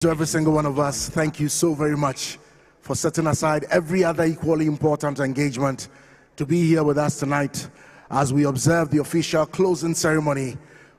To every single one of us, thank you so very much for setting aside every other equally important engagement to be here with us tonight as we observe the official closing ceremony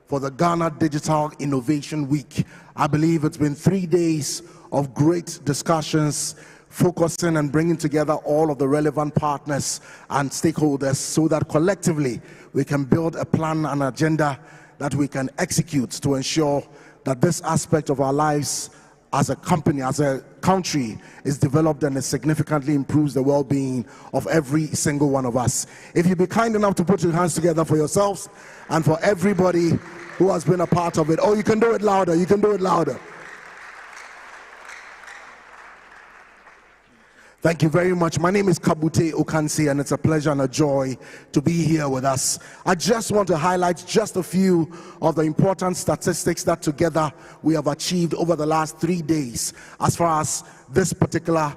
for the Ghana Digital Innovation Week. I believe it's been 3 days of great discussions, focusing and bringing together all of the relevant partners and stakeholders so that collectively we can build a plan and agenda that we can execute to ensure that this aspect of our lives as a company, as a country, is developed and it significantly improves the well-being of every single one of us. If you'd be kind enough to put your hands together for yourselves and for everybody who has been a part of it. Oh, you can do it louder, you can do it louder. Thank you very much. My name is Kabute Okansi, and it's a pleasure and a joy to be here with us. I just want to highlight just a few of the important statistics that together we have achieved over the last 3 days as far as this particular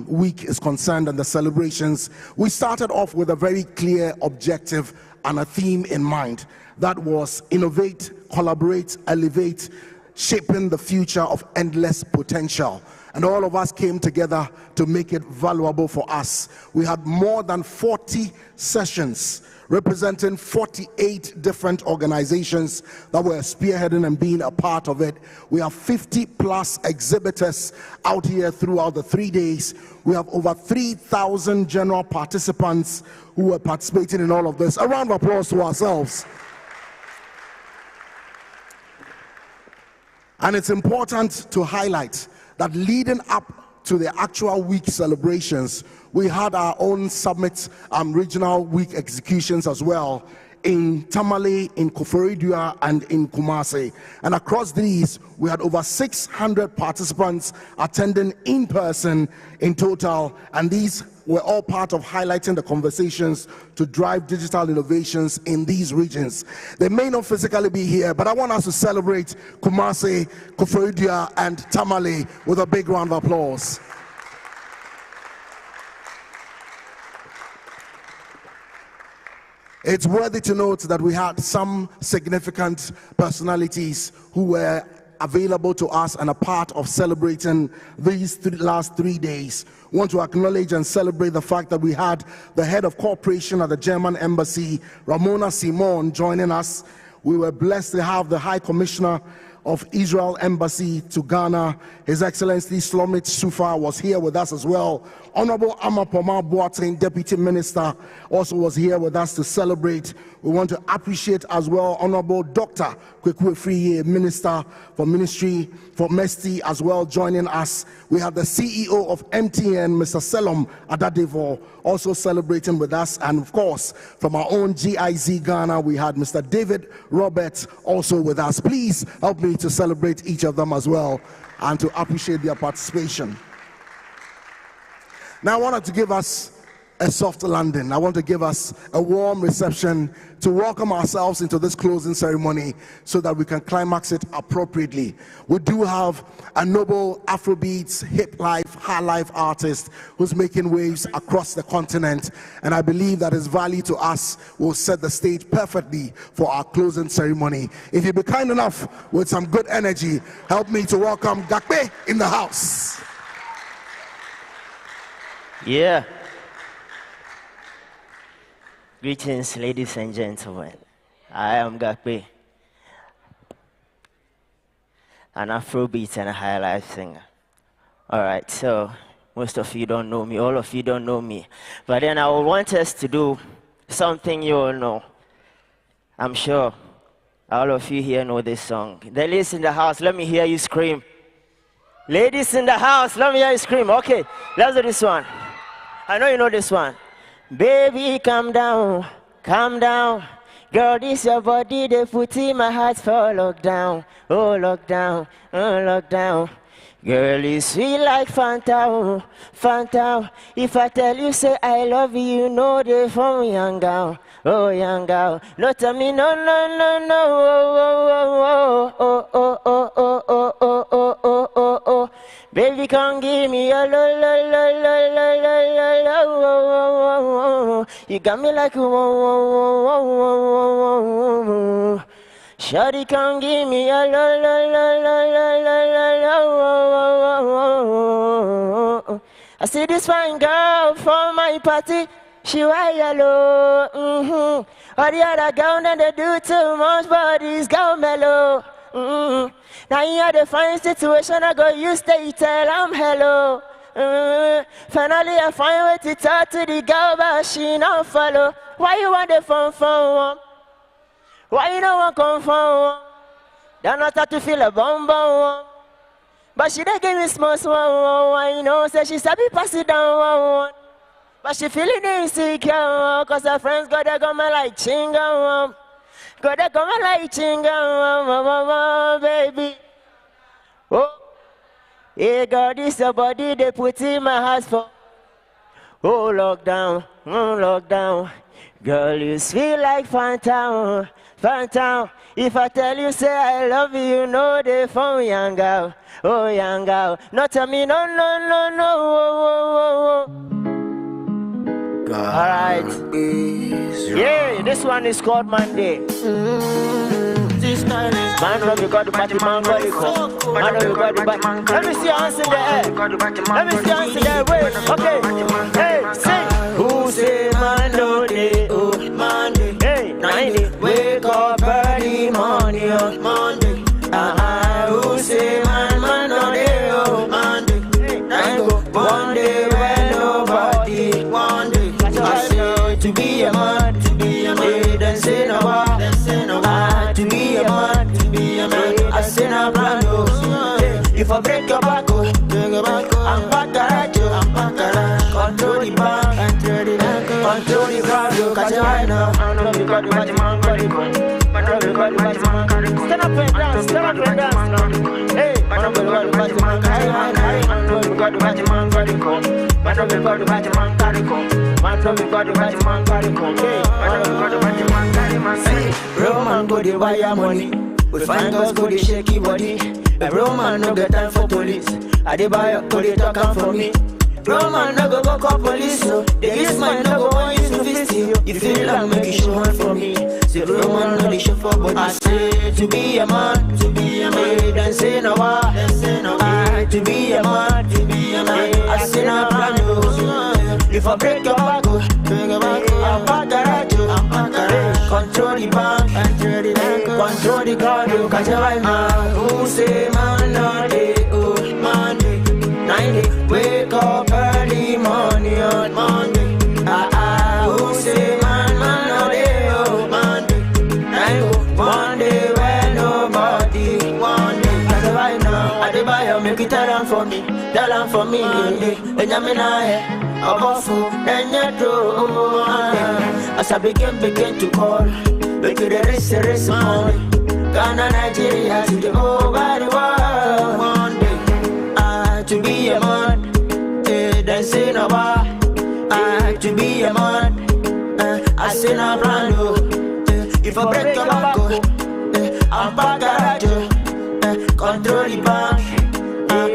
week is concerned and the celebrations. We started off with a very clear objective and a theme in mind. That was innovate, collaborate, elevate, shaping the future of endless potential. And all of us came together to make it valuable for us. We had more than 40 sessions representing 48 different organizations that were spearheading and being a part of it. We have 50 plus exhibitors out here throughout the 3 days. We have over 3,000 general participants who were participating in all of this. A round of applause to ourselves. And it's important to highlight that leading up to the actual week celebrations, we had our own summit regional week executions as well in Tamale, in Koforidua, and in Kumasi. And across these, we had over 600 participants attending in person in total, and these were all part of highlighting the conversations to drive digital innovations in these regions. They may not physically be here, but I want us to celebrate Kumasi, Koforidua, and Tamale with a big round of applause. It's worthy to note that we had some significant personalities who were available to us and a part of celebrating these last 3 days. I want to acknowledge and celebrate the fact that we had the head of cooperation at the German embassy, Ramona Simon, joining us. We were blessed to have the High Commissioner of Israel Embassy to Ghana, His Excellency Shlomit Sufa, was here with us as well. Honorable Amapoma Boateng, Deputy Minister, also was here with us to celebrate. We want to appreciate as well Honorable Dr. Kweku Efriye, Minister for Ministry for MESTI, as well joining us. We have the CEO of MTN, Mr. Selom Adadevo, also celebrating with us. And of course, from our own GIZ Ghana, we had Mr. David Roberts also with us. Please help me to celebrate each of them as well and to appreciate their participation. Now I wanted to give us a soft landing. I want to give us a warm reception to welcome ourselves into this closing ceremony so that we can climax it appropriately. We do have a noble Afrobeats, hip life, high life artist who's making waves across the continent, and I believe that his value to us will set the stage perfectly for our closing ceremony. If you'd be kind enough with some good energy, help me to welcome Gakpe in the house. Yeah. Greetings, ladies and gentlemen. I am Gakpe, an Afrobeat and a high life singer. All right, so most of you don't know me, all of you don't know me. But then I would want us to do something you all know. I'm sure all of you here know this song. The ladies in the house, let me hear you scream. Ladies in the house, let me hear you scream. Okay, let's do this one. I know you know this one. Baby, calm down, calm down. Girl, this your body, they put in my heart for lockdown. Oh, lockdown, oh, lockdown. Girl, you sweet like Fanta, oh, Fanta. If I tell you, say I love you, you know they from young girl. Oh, young girl. No, tell me, no, no, no, no. Oh, oh, oh, oh, oh, oh, oh, oh, oh, oh, oh, oh. Baby, come give me a lo, lo, lo, lo, lo, lo, lo, lo, oh, oh, oh, oh. You got me like, oh, oh, oh, oh, oh, oh, oh, oh. Shawty come give me a lo lo lo lo lo lo lo. I see this fine girl for my party. She wear yellow. All the other girl then they do too much, but this girl mellow. Now you had a fine situation, I go you stay tell I'm hello. Finally I find way to talk to the girl, but she not follow. Why you want the phone? Why you don't want come phone? Then I start to feel a bum. But she dey give me small. You know, say she sabi pass it down. But she feeling insecure, cause her friends got they come like chingam. Got they come like chingam, baby. Oh, yeah, God, this your body they put in my house for. Oh, lockdown. Girl, you sweet like Phantom. If I tell you, say I love you, you know they phone young girl. Oh, young girl. Not tell me, no. Alright. Yeah, this one is called Monday. Man, love you got the body, man, got it. Man, love you got the body. Let me see your hands in the air. Wait, okay. Hey, sing. Who say man no day? Oh, Monday. Hey, 90. Wake up early morning. Oh, Monday. Who say man no day? Oh, Monday. I go one day when nobody. One day. I say to be a man, then say no more. To be a man, I say no brand new. If I break your back, I'm back at you. Control the bank, control the crowd, you catch your eye now. I know you got the body man, stand up and dance now. Hey, I know you got the body man, Roman go the wire money. We find girls go the shaky body. But Roman no get time for police. I dey buy up, go they talk for me. Roman no go call police, so they use my no go want you to fist you. You feel like make you show one for me. Say Roman no the show for body. I say to be a man, then say no more. To be a man, I say no brand new. If I break your back, I'm back at you. Control the bank, control the crowd, you catch your eye now. Who say man no day? Oh, Monday. 90, wake up early morning on Monday. Who say man no day? Oh, Monday. 90, one day when nobody. One day, cause right now, I dey buy you, make it tell them for me. And I'm in a Obofu, then you throw. As I begin to call, make it a race on. Ghana, Nigeria, to the whole body world. One day, to be a man, then say no more. To be a man, I say no brand new. If I break your back, I'm back at you. Control the bank.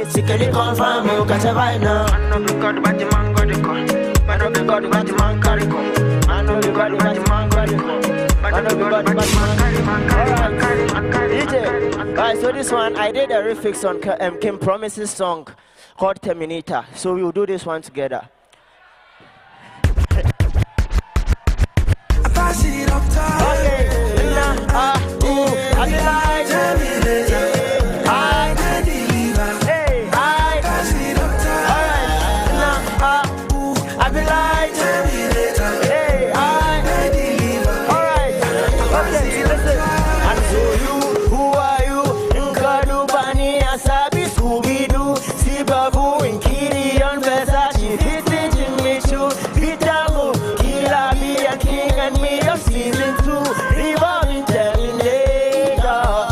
Secretly confirm you catch a vibe now. I know you got the body man, got the con. I know you got the body man, carry con. I know you got the body man, got the con. I know you got the body man, carry. DJ, guys, so this one I did a refix on Kim Promise's song called Terminator. So we'll do this one together. Pass it up time. Okay, I be like Terminator. Season 2, reborn in Terminator.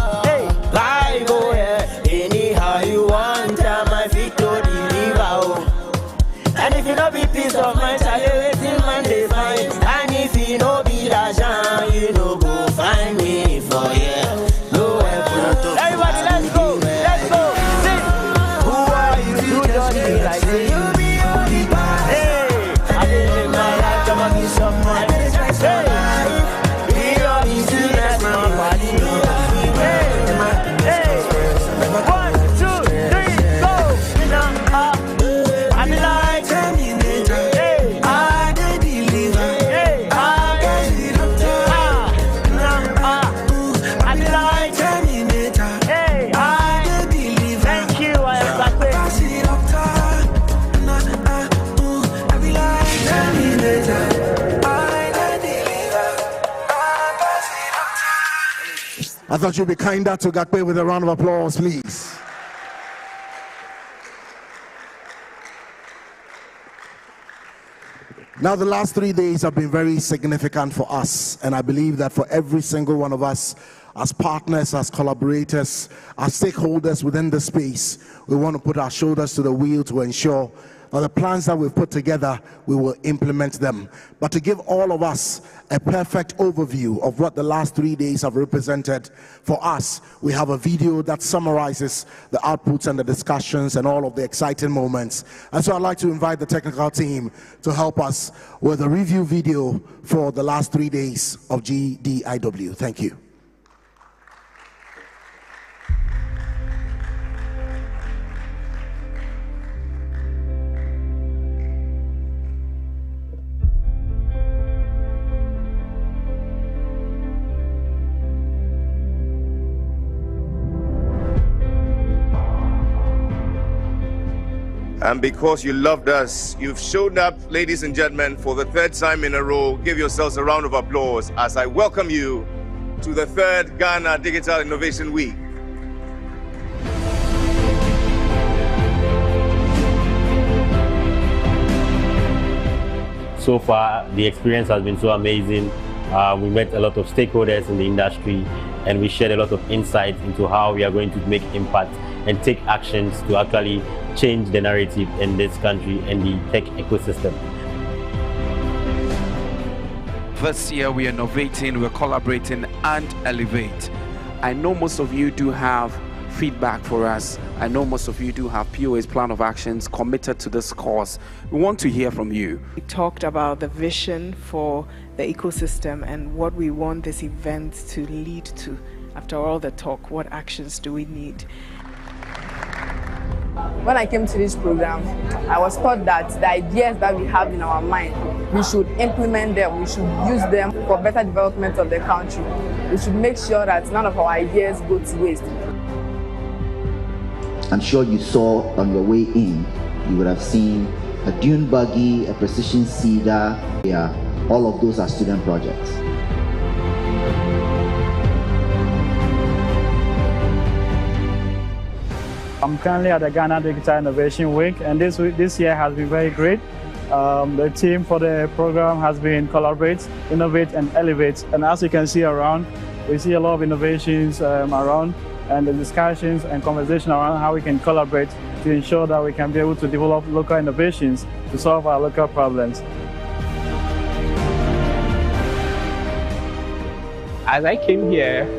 I thought you'd be kinder to Gakpe with a round of applause, please. Now, the last 3 days have been very significant for us, and I believe that for every single one of us, as partners, as collaborators, as stakeholders within the space, we want to put our shoulders to the wheel to ensure that the plans that we've put together, we will implement them. But to give all of us a perfect overview of what the last 3 days have represented for us, we have a video that summarizes the outputs and the discussions and all of the exciting moments. And so I'd like to invite the technical team to help us with a review video for the last 3 days of GDIW. Thank you. And because you loved us, you've shown up, ladies and gentlemen, for the third time in a row. Give yourselves a round of applause as I welcome you to the third Ghana Digital Innovation Week. So far, the experience has been so amazing. We met a lot of stakeholders in the industry, and we shared a lot of insights into how we are going to make impact and take actions to actually change the narrative in this country and the tech ecosystem. This year we are innovating, we're collaborating and elevate. I know most of you do have feedback for us. I know most of you do have POA's plan of actions committed to this cause. We want to hear from you. We talked about the vision for the ecosystem and what we want this event to lead to. After all the talk, what actions do we need? When I came to this program, I was taught that the ideas that we have in our mind, we should implement them, we should use them for better development of the country. We should make sure that none of our ideas go to waste. I'm sure you saw on your way in, you would have seen a dune buggy, a precision seeder. Yeah, all of those are student projects. I'm currently at the Ghana Digital Innovation Week, and this year has been very great. The theme for the program has been Collaborate, Innovate, and Elevate. And as you can see around, we see a lot of innovations around, and the discussions and conversation around how we can collaborate to ensure that we can be able to develop local innovations to solve our local problems. As I came here,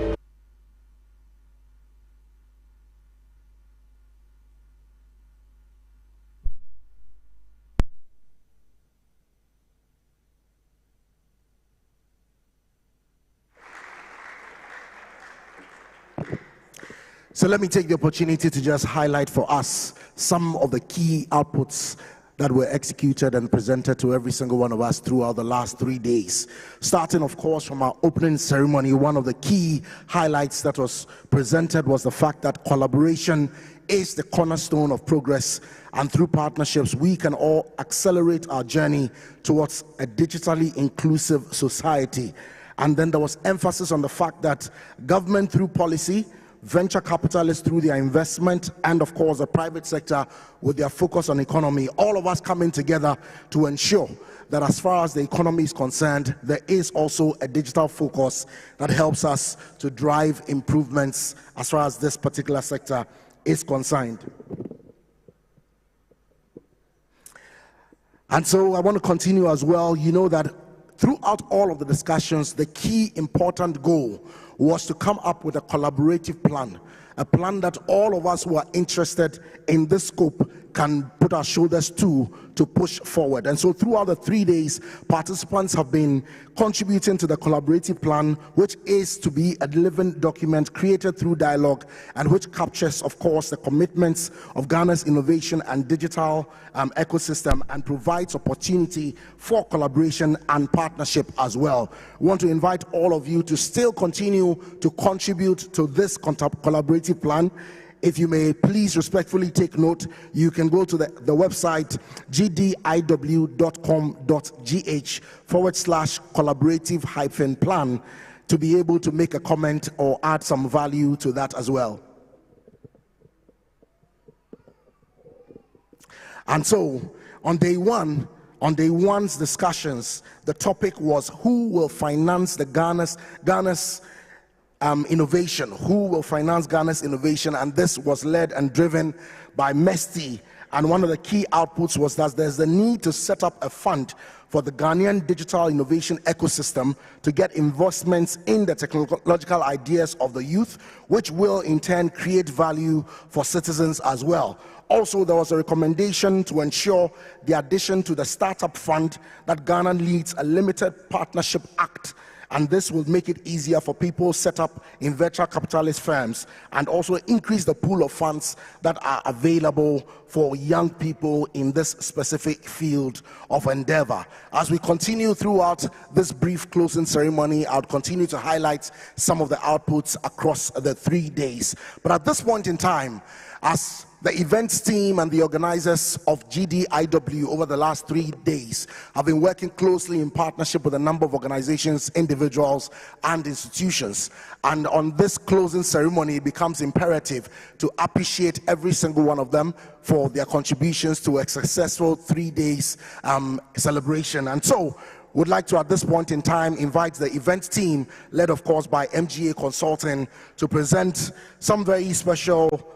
So let me take the opportunity to just highlight for us some of the key outputs that were executed and presented to every single one of us throughout the last 3 days. Starting, of course, from our opening ceremony, one of the key highlights that was presented was the fact that collaboration is the cornerstone of progress, and through partnerships, we can all accelerate our journey towards a digitally inclusive society. And then there was emphasis on the fact that government through policy, venture capitalists through their investment, and of course the private sector with their focus on economy, all of us coming together to ensure that as far as the economy is concerned, there is also a digital focus that helps us to drive improvements as far as this particular sector is concerned. And so I want to continue as well. You know that throughout all of the discussions, the key important goal was to come up with a collaborative plan, a plan that all of us who are interested in this scope can put our shoulders to push forward. And so throughout the 3 days, participants have been contributing to the collaborative plan, which is to be a living document created through dialogue and which captures, of course, the commitments of Ghana's innovation and digital ecosystem and provides opportunity for collaboration and partnership as well. We want to invite all of you to still continue to contribute to this collaborative plan. If you may please respectfully take note, you can go to the website gdiw.com.gh/collaborative-plan to be able to make a comment or add some value to that as well. And so on day one's discussions, the topic was who will finance the Ghana's innovation, who will finance Ghana's innovation, and this was led and driven by MESTI. And one of the key outputs was that there's the need to set up a fund for the Ghanaian digital innovation ecosystem to get investments in the technological ideas of the youth, which will in turn create value for citizens as well. Also, there was a recommendation to ensure the addition to the startup fund that Ghana needs a limited partnership act, and this will make it easier for people set up in venture capitalist firms and also increase the pool of funds that are available for young people in this specific field of endeavor. As we continue throughout this brief closing ceremony, I'll continue to highlight some of the outputs across the 3 days. But at this point in time, as the events team and the organizers of GDIW over the last 3 days have been working closely in partnership with a number of organizations, individuals, and institutions. And on this closing ceremony, it becomes imperative to appreciate every single one of them for their contributions to a successful 3 days celebration. And so, would like to, at this point in time, invite the event team, led of course by MGA Consulting, to present some very special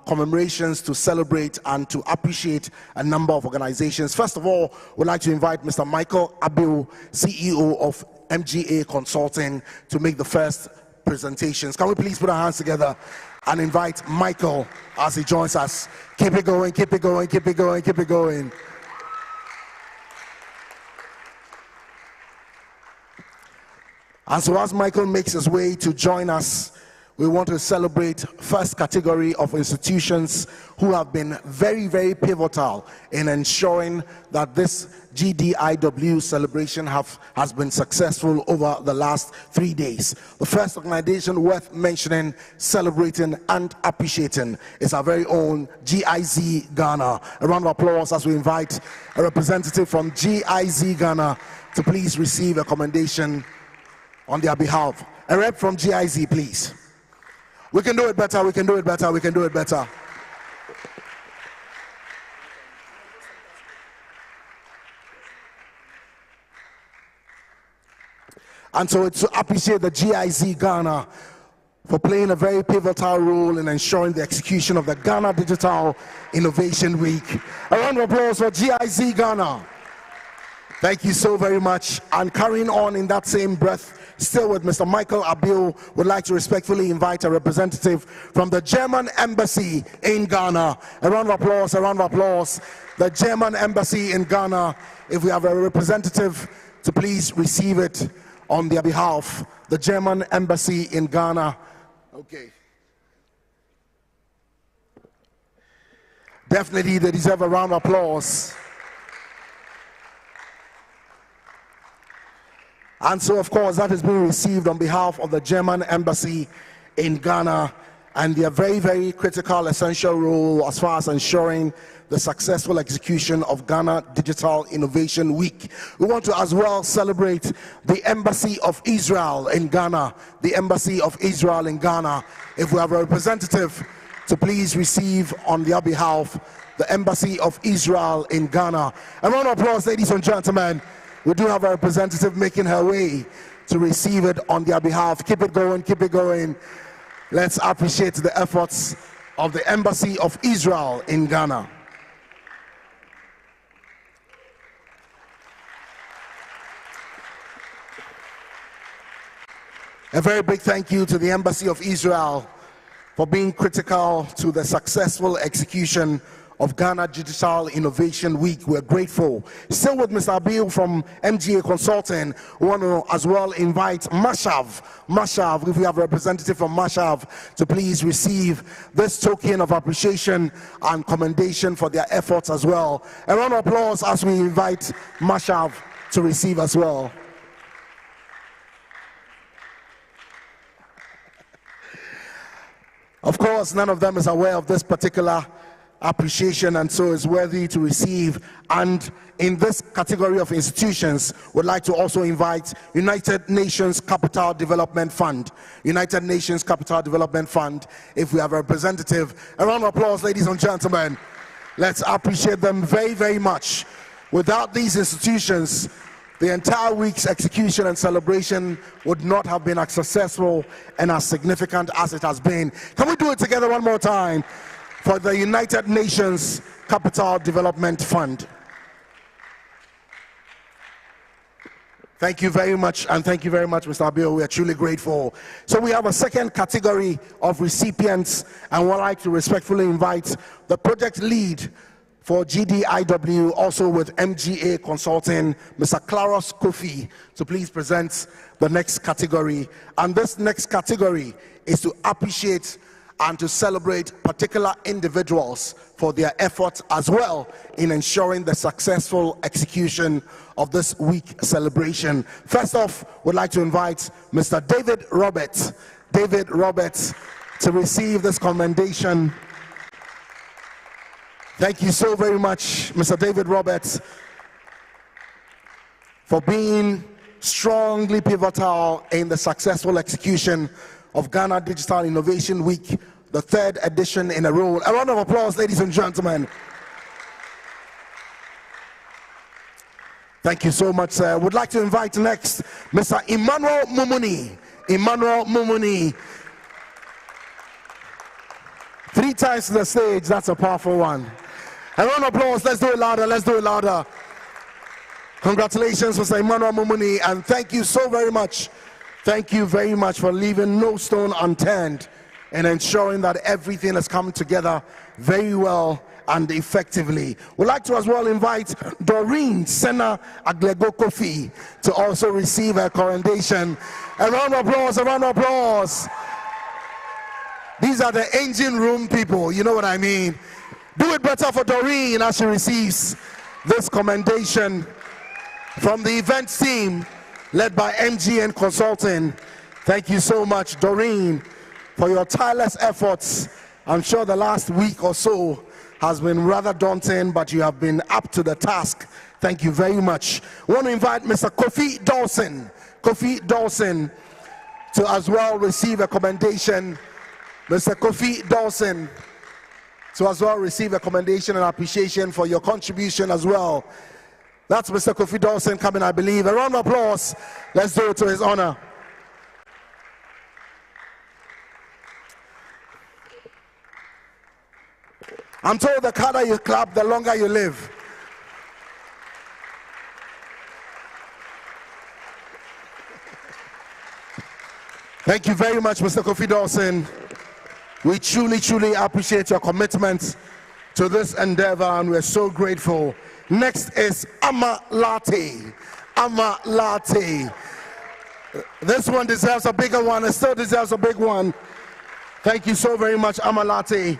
commemorations to celebrate and to appreciate a number of organizations. First of all, we'd like to invite Mr. Michael Abiu, CEO of MGA Consulting, to make the first presentations. Can we please put our hands together and invite Michael as he joins us? Keep it going, keep it going, keep it going, keep it going. And so as Michael makes his way to join us, we want to celebrate first category of institutions who have been very, very pivotal in ensuring that this GDIW celebration has been successful over the last 3 days. The first organization worth mentioning, celebrating, and appreciating is our very own GIZ Ghana. A round of applause as we invite a representative from GIZ Ghana to please receive a commendation on their behalf. A rep from GIZ, please. We can do it better, we can do it better, we can do it better. And so it's to appreciate the GIZ Ghana for playing a very pivotal role in ensuring the execution of the Ghana Digital Innovation Week. A round of applause for GIZ Ghana. Thank you so very much. And carrying on in that same breath, still with Mr. Michael Abiu, would like to respectfully invite a representative from the German Embassy in Ghana. A round of applause, a round of applause. The German Embassy in Ghana, if we have a representative to please receive it on their behalf. The German Embassy in Ghana. Okay. Definitely they deserve a round of applause. And so, of course, that has been received on behalf of the German Embassy in Ghana and their very, very critical, essential role as far as ensuring the successful execution of Ghana Digital Innovation Week. We want to as well celebrate the Embassy of Israel in Ghana. The Embassy of Israel in Ghana. If we have a representative to please receive on their behalf, the Embassy of Israel in Ghana. A round of applause, ladies and gentlemen. We do have a representative making her way to receive it on their behalf. Keep it going, keep it going. Let's appreciate the efforts of the Embassy of Israel in Ghana. A very big thank you to the Embassy of Israel for being critical to the successful execution of Ghana Digital Innovation Week. We're grateful. Still with Mr. Abiu from MGA Consulting, we want to as well invite Mashav. Mashav, if we have a representative from Mashav, to please receive this token of appreciation and commendation for their efforts as well. A round of applause as we invite Mashav to receive as well. Of course, none of them is aware of this particular appreciation and so is worthy to receive. And in this category of institutions, would like to also invite United Nations Capital Development Fund. United Nations Capital Development Fund, if we have a representative. A round of applause, ladies and gentlemen. Let's appreciate them very, very much. Without these institutions, the entire week's execution and celebration would not have been as successful and as significant as it has been. Can we do it together one more time for the United Nations Capital Development Fund? Thank you very much, and thank you very much, Mr. Abiyo. We are truly grateful. So we have a second category of recipients, and we'd like to respectfully invite the project lead for GDIW, also with MGA Consulting, Mr. Claros Kofi, to please present the next category. And this next category is to appreciate and to celebrate particular individuals for their efforts as well in ensuring the successful execution of this week celebration. First off, we'd like to invite Mr. David Roberts to receive this commendation. Thank you so very much, Mr. David Roberts, for being strongly pivotal in the successful execution of Ghana Digital Innovation Week, the third edition in a row. A round of applause, ladies and gentlemen. Thank you so much, sir. Would like to invite next Mr. Emmanuel Mumuni. Emmanuel Mumuni. 3 times to the stage, that's a powerful one. A round of applause, let's do it louder, let's do it louder. Congratulations, Mr. Emmanuel Mumuni, and thank you so very much. Thank you very much for leaving no stone unturned and ensuring that everything has come together very well and effectively. We'd like to as well invite Doreen Senna Aglego Kofi to also receive her commendation. A round of applause, a round of applause. These are the engine room people, you know what I mean. Do it better for Doreen as she receives this commendation from the events team led by MGN Consulting. Thank you so much, Doreen, for your tireless efforts. I'm sure the last week or so has been rather daunting, but you have been up to the task. Thank you very much. I want to invite Mr. Kofi Dawson to as well receive a commendation. Mr. Kofi Dawson to as well receive a commendation and appreciation for your contribution as well. That's Mr. Kofi Dawson coming, I believe. A round of applause. Let's do it to his honor. I'm told the harder you clap, the longer you live. Thank you very much, Mr. Kofi Dawson. We truly appreciate your commitment to this endeavor, and we're so grateful. Next is Ama Latte. Ama Latte. This one deserves a bigger one. It still deserves a big one. Thank you so very much, Ama Latte,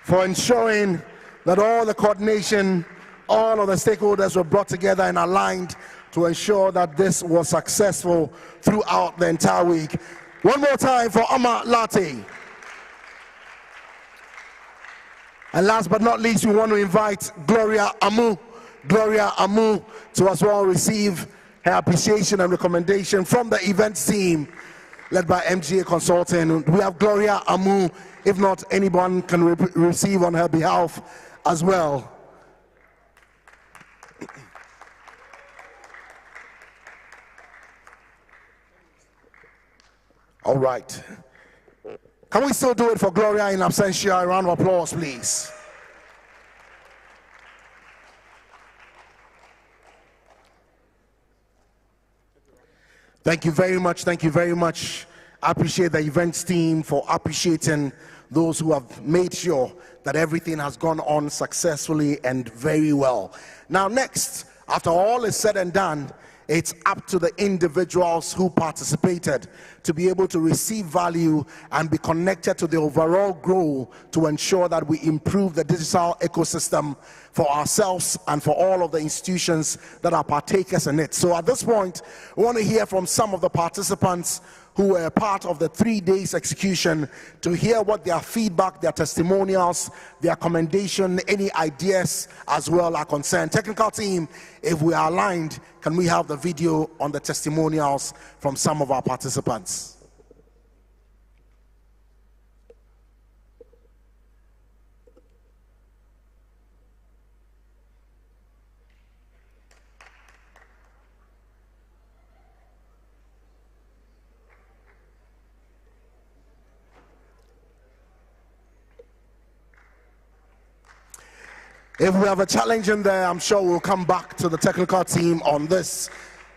for ensuring that all the coordination, all of the stakeholders were brought together and aligned to ensure that this was successful throughout the entire week. One more time for Ama Latte. And last but not least, we want to invite Gloria Amu to as well receive her appreciation and recommendation from the events team led by MGA Consulting. We have Gloria Amu. If not, anyone can receive on her behalf as well. All right. Can we still do it for Gloria in absentia? A round of applause, please. Thank you very much. Thank you very much. I appreciate the events team for appreciating those who have made sure that everything has gone on successfully and very well. Now next, after all is said and done, it's up to the individuals who participated to be able to receive value and be connected to the overall goal to ensure that we improve the digital ecosystem for ourselves and for all of the institutions that are partakers in it. So at this point, we want to hear from some of the participants who were part of the 3 days execution to hear what their feedback, their testimonials, their commendation, any ideas as well are concerned. Technical team, if we are aligned, can we have the video on the testimonials from some of our participants? If we have a challenge in there, I'm sure we'll come back to the technical team on this.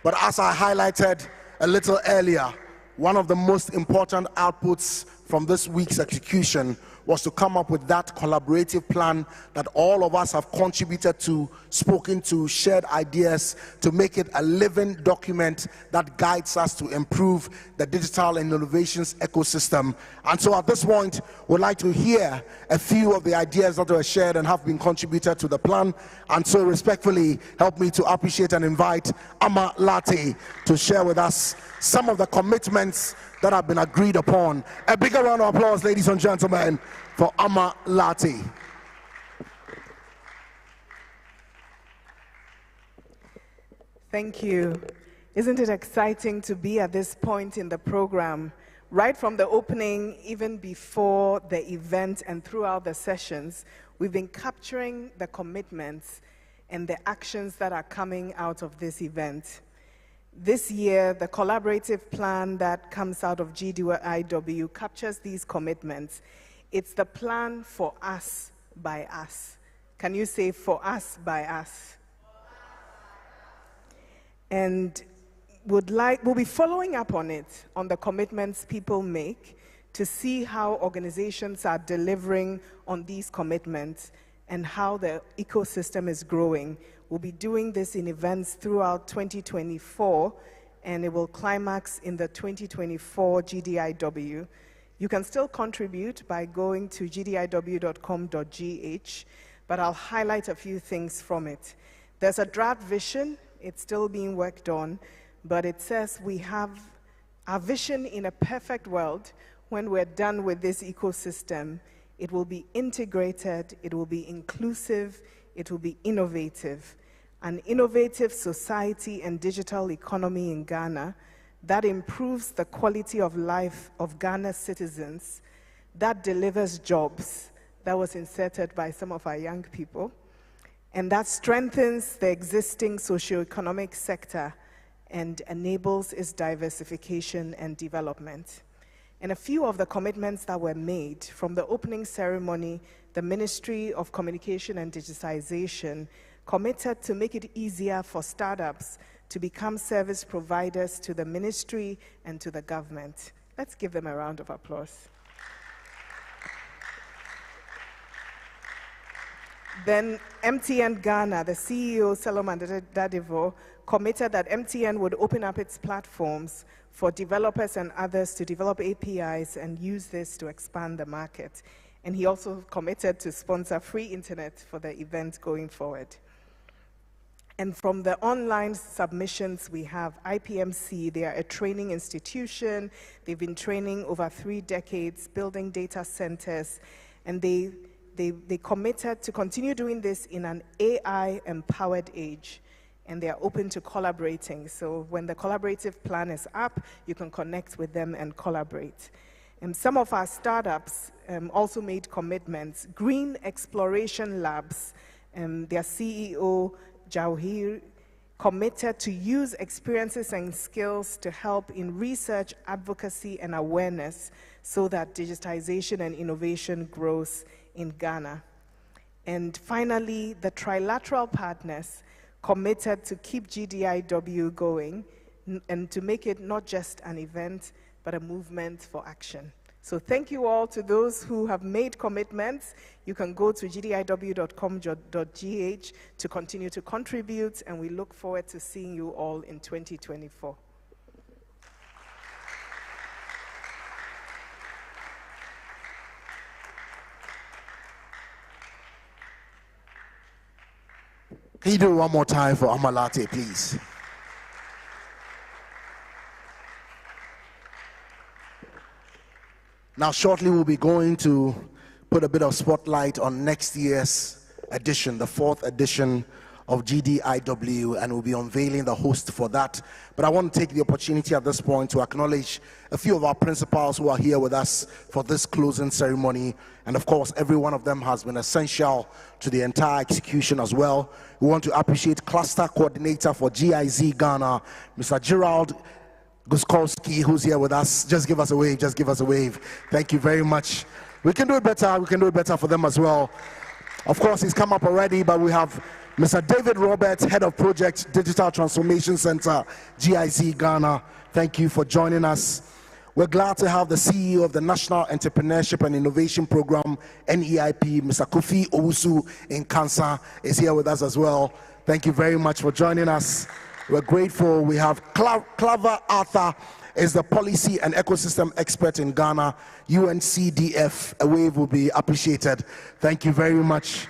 But as I highlighted a little earlier, one of the most important outputs from this week's execution was to come up with that collaborative plan that all of us have contributed to, spoken to, shared ideas to make it a living document that guides us to improve the digital and innovations ecosystem. And so at this point, we'd like to hear a few of the ideas that were shared and have been contributed to the plan. And so respectfully, help me to appreciate and invite Ama Lartey to share with us some of the commitments that have been agreed upon. A bigger round of applause, ladies and gentlemen, for Ama Lartey. Thank you. Isn't it exciting to be at this point in the program? Right from the opening, even before the event and throughout the sessions, we've been capturing the commitments and the actions that are coming out of this event. This year, the collaborative plan that comes out of GDIW captures these commitments. It's the plan for us, by us. Can you say for us, by us? And we'll be following up on it, on the commitments people make, to see how organizations are delivering on these commitments and how the ecosystem is growing. We'll be doing this in events throughout 2024, and it will climax in the 2024 GDIW. You can still contribute by going to gdiw.com.gh, but I'll highlight a few things from it. There's a draft vision. It's still being worked on, but it says we have our vision in a perfect world. When we're done with this ecosystem, it will be integrated, it will be inclusive, it will be innovative. An innovative society and digital economy in Ghana that improves the quality of life of Ghana's citizens, that delivers jobs, that was inserted by some of our young people, and that strengthens the existing socioeconomic sector and enables its diversification and development. And a few of the commitments that were made from the opening ceremony, the Ministry of Communication and Digitization committed to make it easier for startups to become service providers to the ministry and to the government. Let's give them a round of applause. Then MTN Ghana, the CEO, Solomon Dadivo, committed that MTN would open up its platforms for developers and others to develop APIs and use this to expand the market. And he also committed to sponsor free internet for the event going forward. And from the online submissions we have, IPMC, they are a training institution. They've been training over 3 decades, building data centers, and they committed to continue doing this in an AI-empowered age, and they are open to collaborating. So when the collaborative plan is up, you can connect with them and collaborate. And some of our startups also made commitments. Green Exploration Labs, their CEO, Jauhir, committed to use experiences and skills to help in research, advocacy, and awareness so that digitization and innovation grows in Ghana. And finally, the trilateral partners committed to keep GDIW going and to make it not just an event, but a movement for action. So thank you all to those who have made commitments. You can go to gdiw.com.gh to continue to contribute, and we look forward to seeing you all in 2024. Can you do one more time for Ama Lartey, please? Now, shortly we'll be going to put a bit of spotlight on next year's edition, the 4th edition of GDIW, and we'll be unveiling the host for that. But I want to take the opportunity at this point to acknowledge a few of our principals who are here with us for this closing ceremony. And of course, every one of them has been essential to the entire execution as well. We want to appreciate Cluster Coordinator for GIZ Ghana, Mr. Gerald Guskowski, who's here with us. Just give us a wave, just give us a wave. Thank you very much. We can do it better for them as well. Of course, he's come up already, but we have Mr. David Roberts, Head of Project Digital Transformation Center, GIZ Ghana. Thank you for joining us. We're glad to have the CEO of the National Entrepreneurship and Innovation Program, NEIP, Mr. Kofi Owusu in Kansa, is here with us as well. Thank you very much for joining us. We're grateful. We have Claver Arthur, is the Policy and Ecosystem Expert in Ghana, UNCDF. A wave will be appreciated. Thank you very much.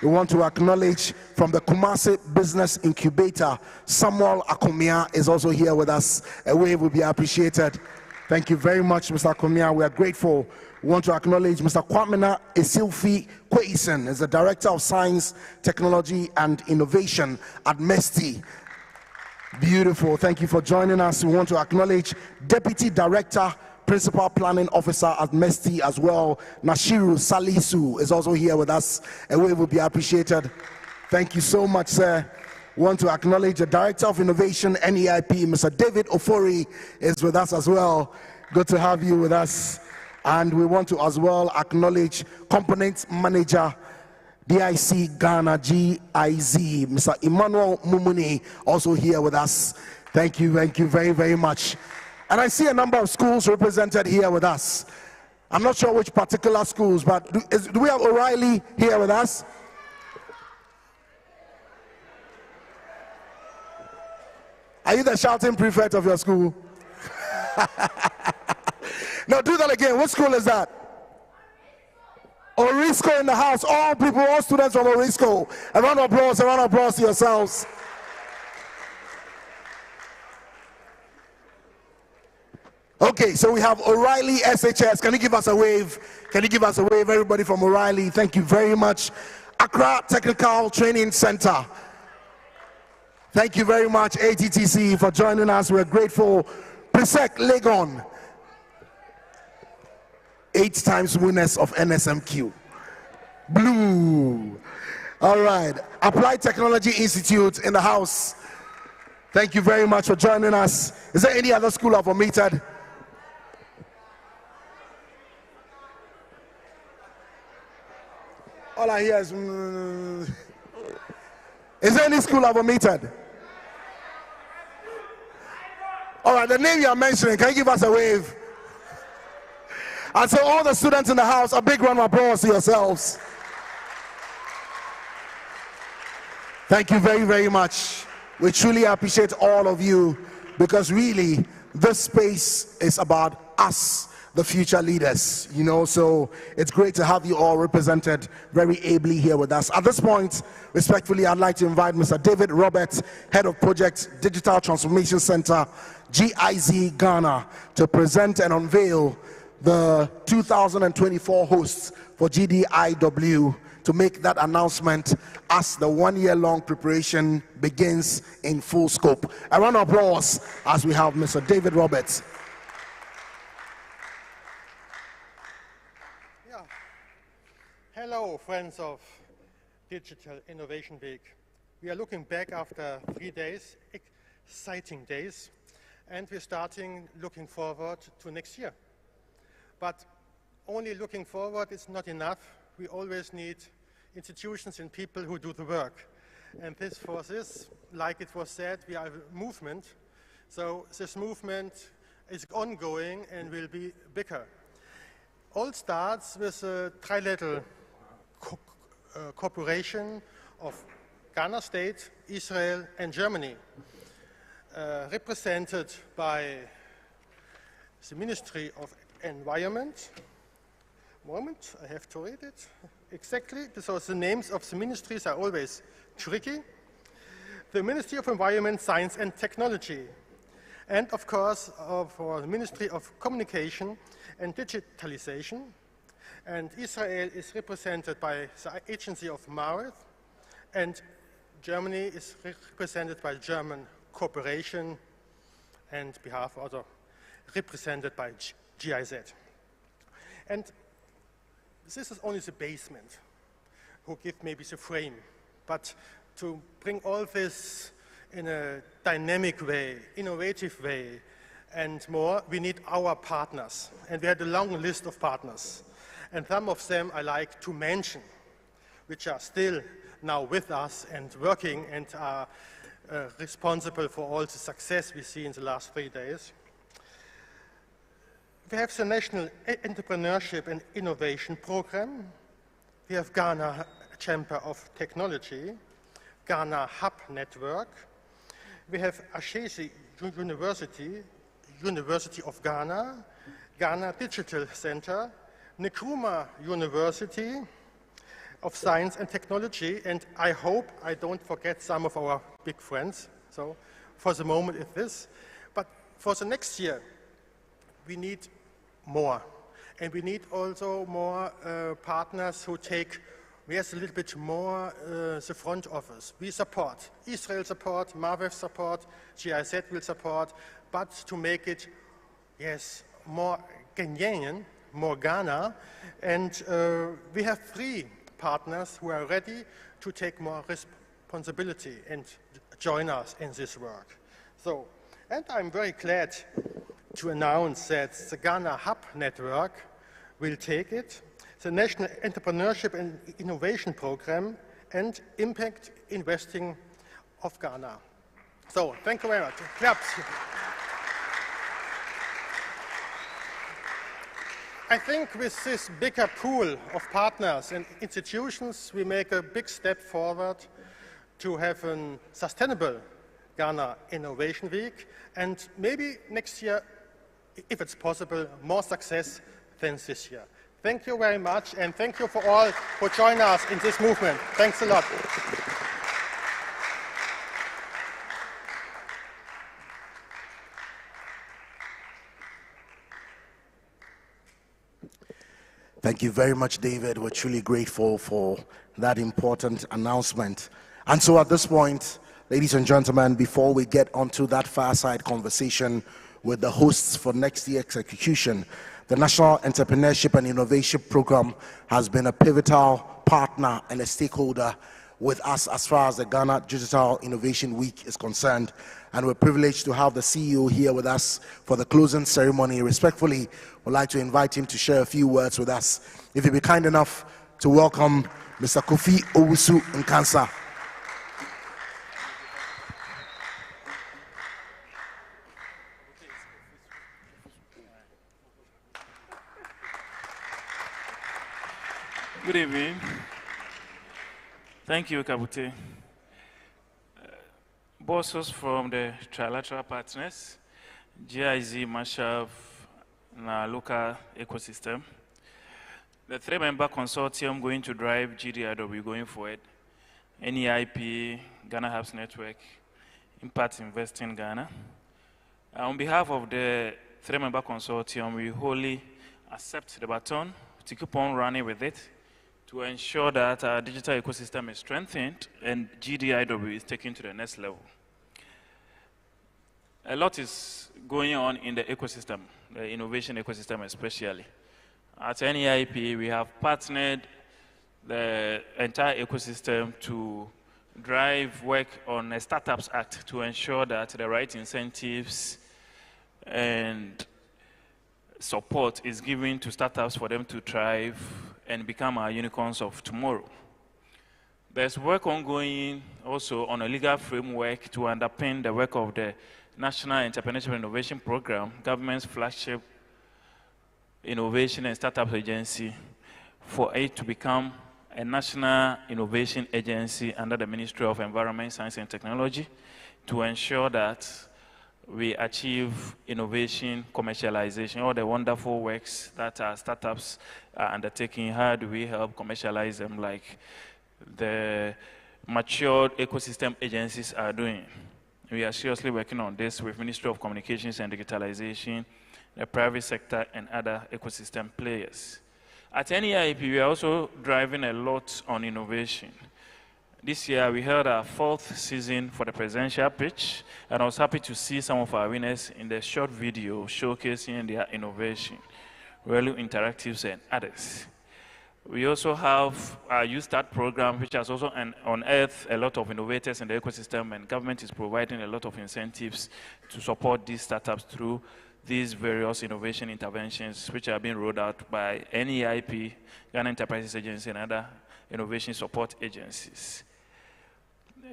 We want to acknowledge from the Kumasi Business Incubator, Samuel Akomia is also here with us. A wave will be appreciated. Thank you very much, Mr. Akomia. We are grateful. We want to acknowledge Mr. Kwamina Esilfi Kweisen, is the Director of Science, Technology and Innovation at MESTI. Beautiful. Thank you for joining us. We want to acknowledge Deputy Director, Principal Planning Officer at MESTI as well, Nashiru Salisu is also here with us. A wave will be appreciated. Thank you so much, sir. We want to acknowledge the Director of Innovation, NEIP, Mr. David Ofori is with us as well. Good to have you with us. And we want to as well acknowledge Component Manager, DIC Ghana, GIZ, Mr. Emmanuel Mumuni, also here with us. Thank you very, very much. And I see a number of schools represented here with us. I'm not sure which particular schools, but do we have O'Reilly here with us? Are you the shouting prefect of your school? No, do that again. What school is that? Orisco in the house. All people, all students from Orisco. A round of applause to yourselves. Okay, so we have O'Reilly SHS. Can you give us a wave? Can you give us a wave, everybody from O'Reilly? Thank you very much. Accra Technical Training Center. Thank you very much, ATTC, for joining us. We're grateful. Presec Legon, 8 times winners of NSMQ. Blue. All right. Applied Technology Institute in the house. Thank you very much for joining us. Is there any other school I've omitted? All I hear is there any school I've omitted? All right, the name you are mentioning, can you give us a wave? And so all the students in the house, a big round of applause to yourselves. Thank you very, very much. We truly appreciate all of you, because really this space is about us, the future leaders, you know, so it's great to have you all represented very ably here with us. At this point, respectfully, I'd like to invite Mr. David Roberts, Head of Project Digital Transformation Center, GIZ Ghana, to present and unveil the 2024 hosts for GDIW, to make that announcement as the one-year-long preparation begins in full scope. A round of applause as we have Mr. David Roberts. Hello, friends of Digital Innovation Week. We are looking back after 3 days, exciting days, and we're starting looking forward to next year. But only looking forward is not enough. We always need institutions and people who do the work. And this, for this, like it was said, we are a movement. So this movement is ongoing and will be bigger. All starts with a trilateral cooperation of Ghana State, Israel, and Germany, represented by the Ministry of Environment. Moment, I have to read it exactly, because the names of the ministries are always tricky. The Ministry of Environment, Science and Technology, And of course, for the Ministry of Communication and Digitalization. And Israel is represented by the Agency of Maarif, and Germany is represented by German Cooperation, and behalf also represented by GIZ. And this is only the basement, who give maybe the frame, but to bring all this in a dynamic way, innovative way, and more, we need our partners. And we had a long list of partners. And some of them I like to mention, which are still now with us and working and are responsible for all the success we see in the last 3 days. We have the National Entrepreneurship and Innovation Program. We have Ghana Chamber of Technology, Ghana Hub Network. We have Ashesi University, University of Ghana, Ghana Digital Center, Nkrumah University of Science and Technology, and I hope I don't forget some of our big friends. So for the moment it's this. But for the next year, we need more. And we need also more partners who take, yes, a little bit more the front office. We support, Israel support, Maarif support, GIZ will support, but to make it, yes, more Ghanaian, more Ghana. And we have 3 partners who are ready to take more responsibility and join us in this work. So, and I'm very glad to announce that the Ghana Hub Network will take it, the National Entrepreneurship and Innovation Program, and Impact Investing of Ghana. So, thank you very much. Claps. I think with this bigger pool of partners and institutions, we make a big step forward to have a sustainable Ghana Innovation Week, and maybe next year, if it's possible, more success than this year. Thank you very much, and thank you for all for joining us in this movement. Thanks a lot. Thank you very much, David. We're truly grateful for that important announcement. And so at this point, ladies and gentlemen, before we get onto that fireside conversation with the hosts for next year's execution, the National Entrepreneurship and Innovation Program has been a pivotal partner and a stakeholder with us as far as the Ghana Digital Innovation Week is concerned. And we're privileged to have the CEO here with us for the closing ceremony. Respectfully, we'd like to invite him to share a few words with us. If you'd be kind enough to welcome Mr. Kofi Owusu Nkansah. Good evening. Thank you, Kabute. Bosses from the Trilateral Partners, GIZ, Mashav, and our local ecosystem. The 3-member consortium going to drive GDIW going forward, NEIP, Ghana Hubs Network, Impact Investing Ghana. On behalf of the 3-member consortium, we wholly accept the baton to keep on running with it, to ensure that our digital ecosystem is strengthened and GDIW is taken to the next level. A lot is going on in the ecosystem, the innovation ecosystem especially. At NEIP, we have partnered the entire ecosystem to drive work on a Startups Act to ensure that the right incentives and support is given to startups for them to thrive and become our unicorns of tomorrow. There's work ongoing also on a legal framework to underpin the work of the National Entrepreneurship and Innovation Program, government's flagship innovation and startup agency, for it to become a national innovation agency under the Ministry of Environment, Science and Technology, to ensure that we achieve innovation, commercialization, all the wonderful works that our startups are undertaking. How do we help commercialize them like the matured ecosystem agencies are doing? We are seriously working on this with Ministry of Communications and Digitalization, the private sector, and other ecosystem players. At NEIP, we are also driving a lot on innovation. This year, we held our 4th season for the presidential pitch, and I was happy to see some of our winners in the short video showcasing their innovation, Relu Interactives and others. We also have our Youth Start program, which has also unearthed a lot of innovators in the ecosystem, and government is providing a lot of incentives to support these startups through these various innovation interventions, which are being rolled out by NEIP, Ghana Enterprises Agency, and other innovation support agencies.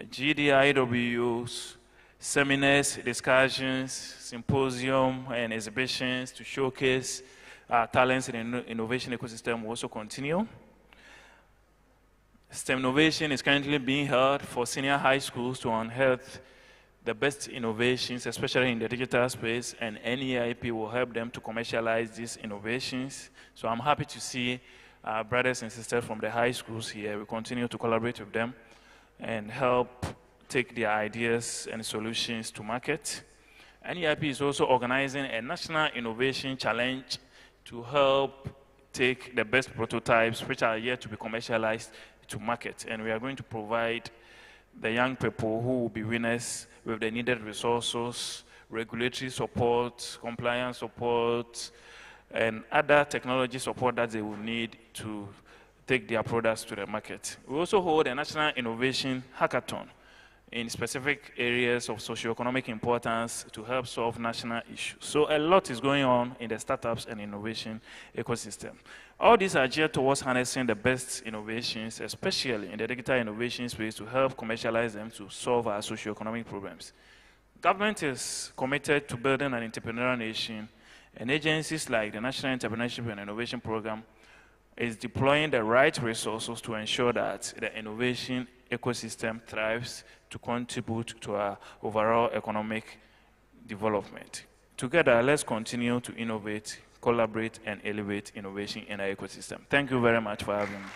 GDIW's seminars, discussions, symposium, and exhibitions to showcase talents in the innovation ecosystem will also continue. STEM innovation is currently being held for senior high schools to unearth the best innovations, especially in the digital space, and NEIP will help them to commercialize these innovations. So I'm happy to see our brothers and sisters from the high schools here. We continue to collaborate with them and help take their ideas and solutions to market. NEIP is also organizing a national innovation challenge to help take the best prototypes which are yet to be commercialized to market. And we are going to provide the young people who will be winners with the needed resources, regulatory support, compliance support, and other technology support that they will need to take their products to the market. We also hold a National Innovation Hackathon in specific areas of socioeconomic importance to help solve national issues. So a lot is going on in the startups and innovation ecosystem. All these are geared towards harnessing the best innovations, especially in the digital innovation space, to help commercialize them to solve our socioeconomic problems. Government is committed to building an entrepreneurial nation, and agencies like the National Entrepreneurship and Innovation Program is deploying the right resources to ensure that the innovation ecosystem thrives to contribute to our overall economic development. Together, let's continue to innovate, collaborate, and elevate innovation in our ecosystem. Thank you very much for having me.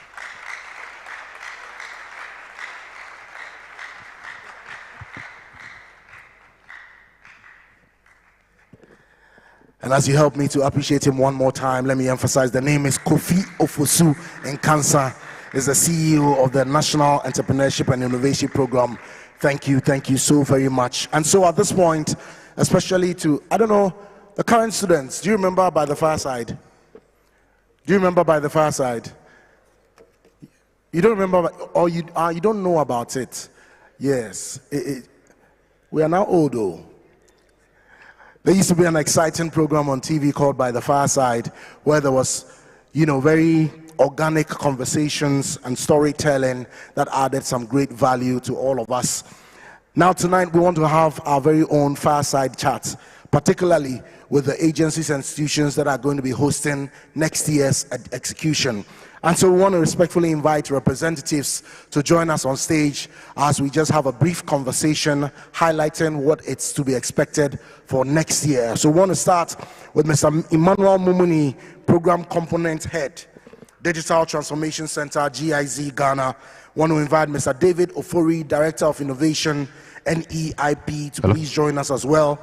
And as you help me to appreciate him one more time, let me emphasize the name is Kofi Ofosu Nkansa, is the CEO of the National Entrepreneurship and Innovation Program. Thank you so very much. And so at this point, especially to, I don't know, the current students, do you remember By the Fireside? Do you remember By the Fireside? You don't remember, or you don't know about it? Yes. We are now old though. There used to be an exciting program on TV called By the Fireside, where there was, very organic conversations and storytelling that added some great value to all of us. Now tonight we want to have our very own Fireside chat, particularly with the agencies and institutions that are going to be hosting next year's execution. And so we want to respectfully invite representatives to join us on stage as we just have a brief conversation highlighting what it's to be expected for next year. So we want to start with Mr. Emmanuel Mumuni, Program Component Head, Digital Transformation Center, GIZ Ghana. We want to invite Mr. David Ofori, Director of Innovation, NEIP, to please join us as well.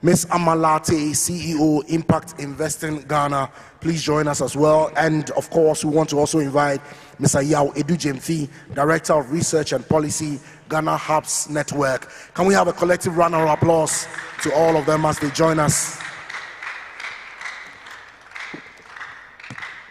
Ms. Amalate, CEO, Impact Investing Ghana, please join us as well. And of course, we want to also invite Mr. Yao Edujemfi, Director of Research and Policy, Ghana Hubs Network. Can we have a collective round of applause to all of them as they join us?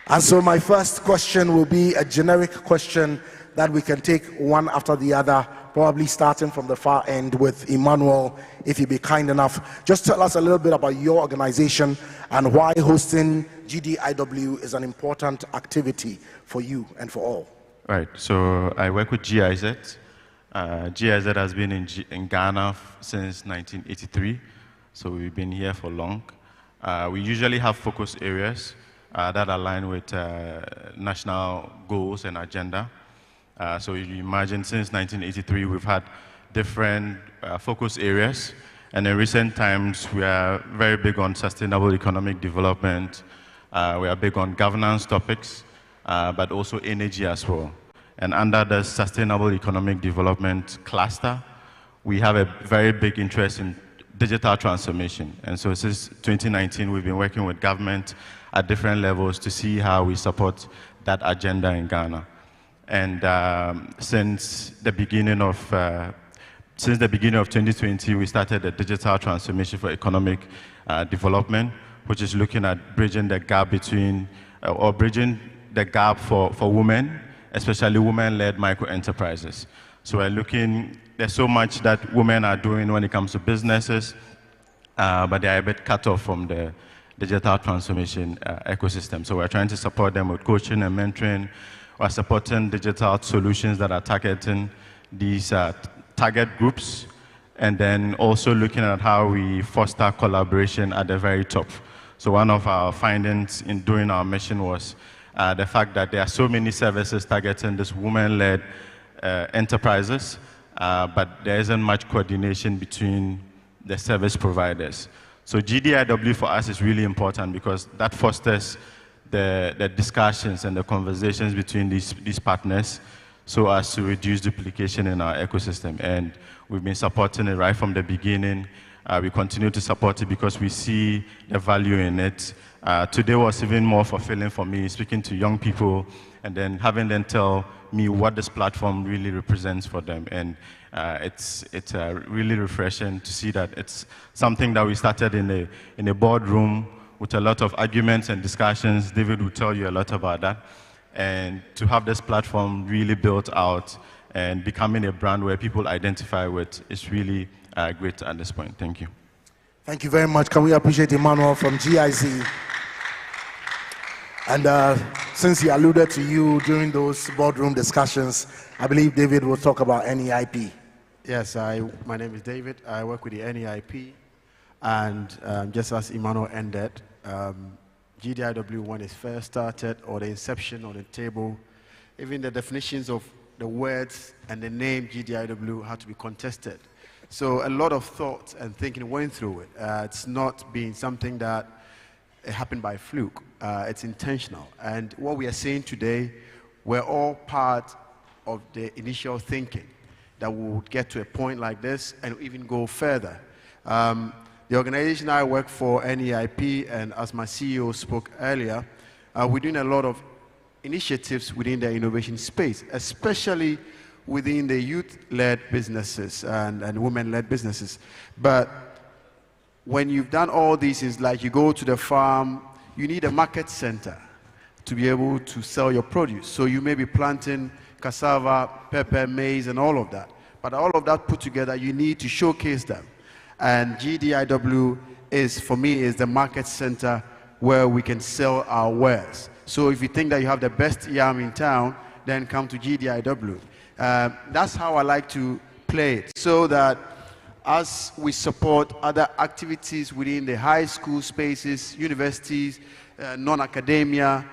And so my first question will be a generic question that we can take one after the other, probably starting from the far end with Emmanuel, if you'd be kind enough. Just tell us a little bit about your organization and why hosting GDIW is an important activity for you and for all. Right, so I work with GIZ. GIZ has been in Ghana since 1983, so we've been here for long. We usually have focus areas that align with national goals and agenda. So you imagine since 1983, we've had different focus areas. And in recent times, we are very big on sustainable economic development. We are big on governance topics, but also energy as well. And under the sustainable economic development cluster, we have a very big interest in digital transformation. And so since 2019, we've been working with government at different levels to see how we support that agenda in Ghana. And since the beginning of 2020, we started the Digital Transformation for Economic Development, which is looking at bridging the gap between, or bridging the gap for women, especially women-led micro-enterprises. So we're looking, there's so much that women are doing when it comes to businesses, but they are a bit cut off from the digital transformation ecosystem. So we're trying to support them with coaching and mentoring. We're supporting digital solutions that are targeting these target groups, and then also looking at how we foster collaboration at the very top. So one of our findings in doing our mission was the fact that there are so many services targeting these women-led enterprises, but there isn't much coordination between the service providers. So GDIW for us is really important because that fosters the discussions and the conversations between these partners so as to reduce duplication in our ecosystem. And we've been supporting it right from the beginning. We continue to support it because we see the value in it. Today was even more fulfilling for me, speaking to young people and then having them tell me what this platform really represents for them. And it's really refreshing to see that it's something that we started in a boardroom with a lot of arguments and discussions. David will tell you a lot about that. And to have this platform really built out and becoming a brand where people identify with is really great at this point. Thank you. Thank you very much. Can we appreciate Emmanuel from GIZ? And since he alluded to you during those boardroom discussions, I believe David will talk about NEIP. Yes, my name is David. I work with the NEIP. And just as Emmanuel ended, GDIW, when it first started, or the inception on the table, even the definitions of the words and the name GDIW had to be contested. So a lot of thought and thinking went through it. It's not been something that it happened by fluke. It's intentional. And what we are saying today, we're all part of the initial thinking that we would get to a point like this and even go further. The organization I work for, NEIP, and as my CEO spoke earlier, we're doing a lot of initiatives within the innovation space, especially within the youth-led businesses and women-led businesses. But when you've done all these, it's like you go to the farm, you need a market center to be able to sell your produce. So you may be planting cassava, pepper, maize, and all of that. But all of that put together, you need to showcase them. And GDIW is, for me, is the market center where we can sell our wares. So if you think that you have the best yam in town, then come to GDIW. That's how I like to play it, so that as we support other activities within the high school spaces, universities, non-academia,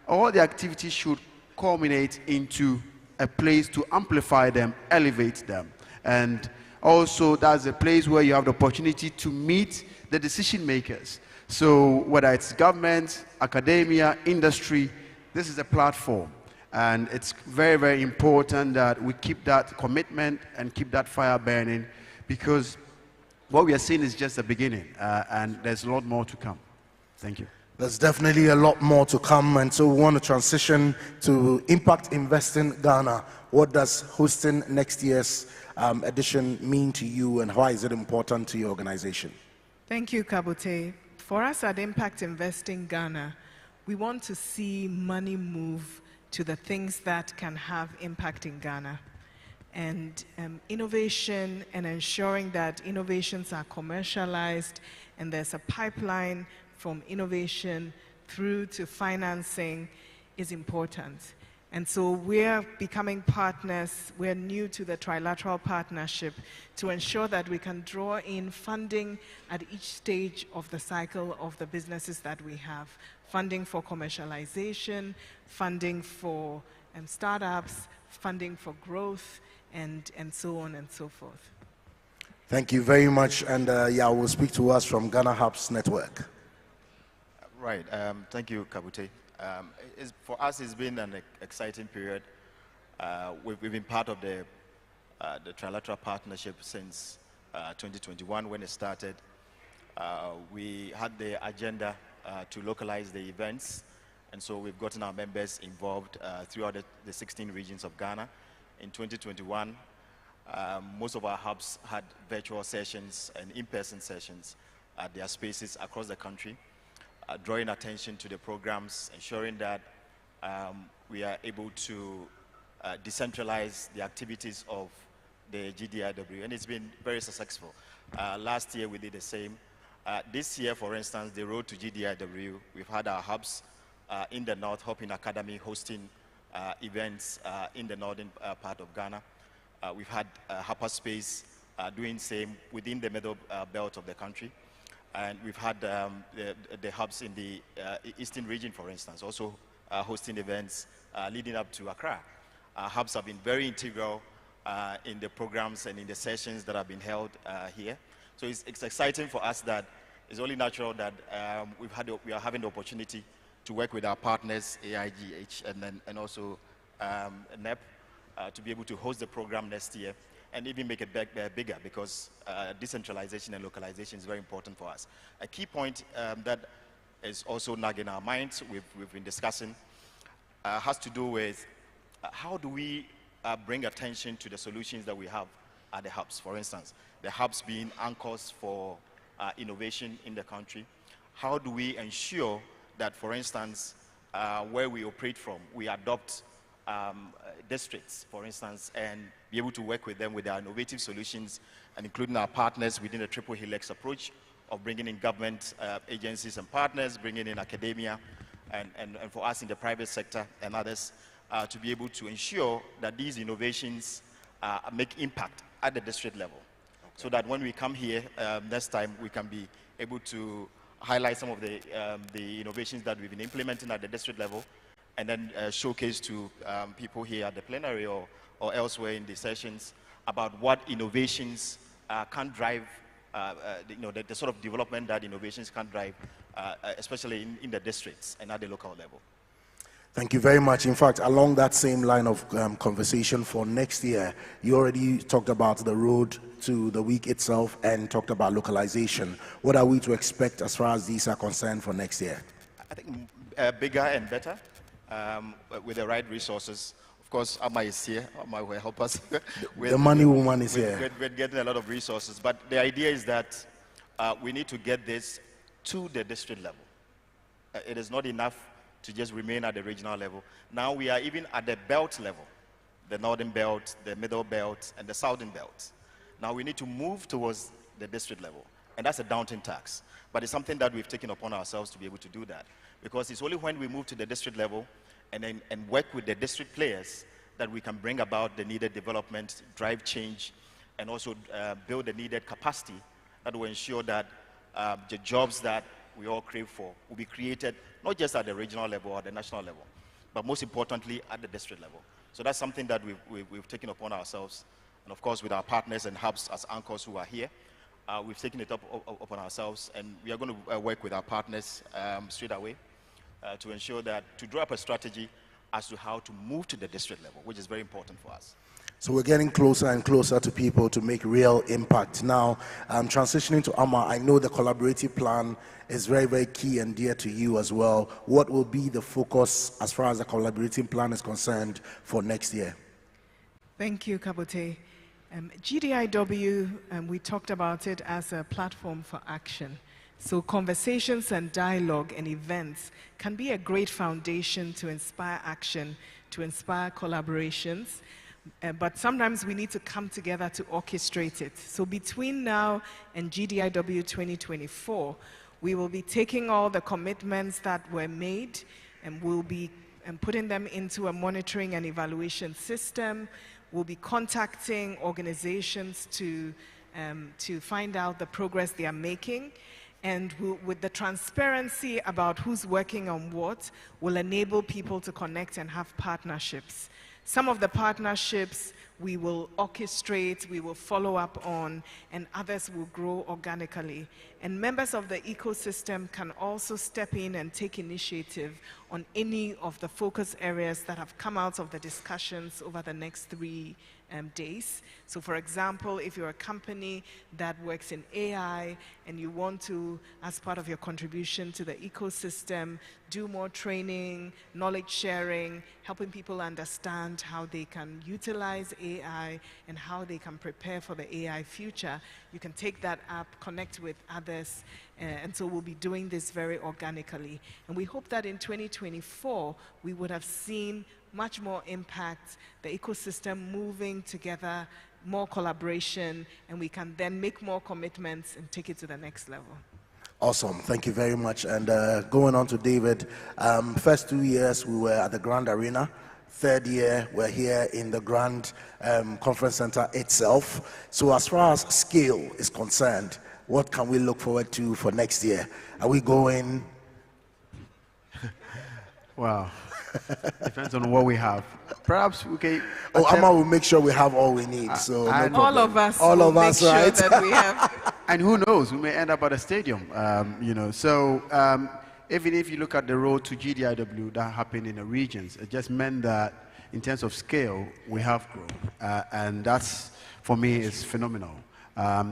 all the activities should culminate into a place to amplify them, elevate them. And also, that's a place where you have the opportunity to meet the decision makers. So whether it's government, academia, industry, this is a platform. And it's very, very important that we keep that commitment and keep that fire burning, because what we are seeing is just the beginning, and there's a lot more to come. Thank you. There's definitely a lot more to come, and so we want to transition to Impact Investing Ghana. What does hosting next year's edition mean to you, and why is it important to your organization? Thank you, Kabute. For us at Impact Investing Ghana, we want to see money move to the things that can have impact in Ghana. And innovation and ensuring that innovations are commercialized and there's a pipeline from innovation through to financing is important. And so we're becoming partners. We're new to the Trilateral Partnership to ensure that we can draw in funding at each stage of the cycle of the businesses that we have. Funding for commercialization, funding for startups, funding for growth, and so on and so forth. Thank you very much. And yeah, we'll speak to us from Ghana Hubs Network. Right. Thank you, Kabute. For us, it's been an exciting period. We've been part of the the trilateral partnership since 2021 when it started. We had the agenda to localize the events, and so we've gotten our members involved throughout the 16 regions of Ghana. In 2021, most of our hubs had virtual sessions and in-person sessions at their spaces across the country, drawing attention to the programs, ensuring that we are able to decentralize the activities of the GDIW, and it's been very successful. Last year we did the same. This year, for instance, the road to GDIW, we've had our hubs in the North, Hoping Academy hosting events in the northern part of Ghana. We've had Hyperspace doing same within the middle belt of the country. And we've had the hubs in the eastern region, for instance, also hosting events leading up to Accra. Our hubs have been very integral in the programs and in the sessions that have been held here. So it's exciting for us that it's only natural that we are having the opportunity to work with our partners, AIGH, and also NEP, to be able to host the program next year and even make it bigger, because decentralization and localization is very important for us. A key point that is also nagging our minds, we've been discussing, has to do with how do we bring attention to the solutions that we have at the hubs. For instance, the hubs being anchors for innovation in the country. How do we ensure that, for instance, where we operate from, we adopt districts, for instance, and be able to work with them with our innovative solutions, and including our partners within the triple helix approach of bringing in government agencies and partners, bringing in academia, and for us in the private sector and others, to be able to ensure that these innovations make impact at the district level. Okay. So that when we come here next time, we can be able to highlight some of the innovations that we've been implementing at the district level, and then showcase to people here at the plenary or elsewhere in the sessions about what innovations can drive, the sort of development that innovations can drive, especially in the districts and at the local level. Thank you very much. In fact, along that same line of conversation for next year, you already talked about the road to the week itself and talked about localization. What are we to expect as far as these are concerned for next year? I think bigger and better, with the right resources. Of course, Amma is here. Amma will help us. The money woman is here. We're getting a lot of resources. But the idea is that we need to get this to the district level. It is not enough to just remain at the regional level. Now we are even at the belt level, the northern belt, the middle belt, and the southern belt. Now we need to move towards the district level, and that's a daunting task. But it's something that we've taken upon ourselves to be able to do that, because it's only when we move to the district level and work with the district players that we can bring about the needed development, drive change, and also build the needed capacity that will ensure that the jobs that we all crave for will be created not just at the regional level or the national level, but most importantly at the district level. So that's something that we've taken upon ourselves, and of course with our partners and hubs as anchors who are here, we've taken it upon ourselves, and we are going to work with our partners straight away to ensure that, to draw up a strategy as to how to move to the district level, which is very important for us. So we're getting closer and closer to people to make real impact. Now, transitioning to Amma, I know the collaborative plan is very, very key and dear to you as well. What will be the focus as far as the collaborative plan is concerned for next year? Thank you, Kabute. GDIW, we talked about it as a platform for action. So conversations and dialogue and events can be a great foundation to inspire action, to inspire collaborations. But sometimes we need to come together to orchestrate it. So between now and GDIW 2024, we will be taking all the commitments that were made, and we'll be putting them into a monitoring and evaluation system. We'll be contacting organizations to find out the progress they are making. And with the transparency about who's working on what, will enable people to connect and have partnerships. Some of the partnerships we will orchestrate, we will follow up on, and others will grow organically. And members of the ecosystem can also step in and take initiative on any of the focus areas that have come out of the discussions over the next 3 days. So for example, if you're a company that works in AI and you want to, as part of your contribution to the ecosystem, do more training, knowledge sharing, helping people understand how they can utilize AI and how they can prepare for the AI future, you can take that app, connect with others, and so we'll be doing this very organically. And we hope that in 2024, we would have seen much more impact, the ecosystem moving together, more collaboration, and we can then make more commitments and take it to the next level. Awesome, thank you very much. And going on to David, first 2 years we were at the Grand Arena. Third year we're here in the Grand Conference Center itself. So as far as scale is concerned, what can we look forward to for next year? Are we going? Wow. Depends on what we have. Perhaps we can. Oh, Amma will make sure we have all we need. So no problem. All of us. All of us, make right? sure that we have. And who knows? We may end up at a stadium. You know. So even if you look at the road to GDIW that happened in the regions, it just meant that in terms of scale, we have grown, and that's for me is phenomenal.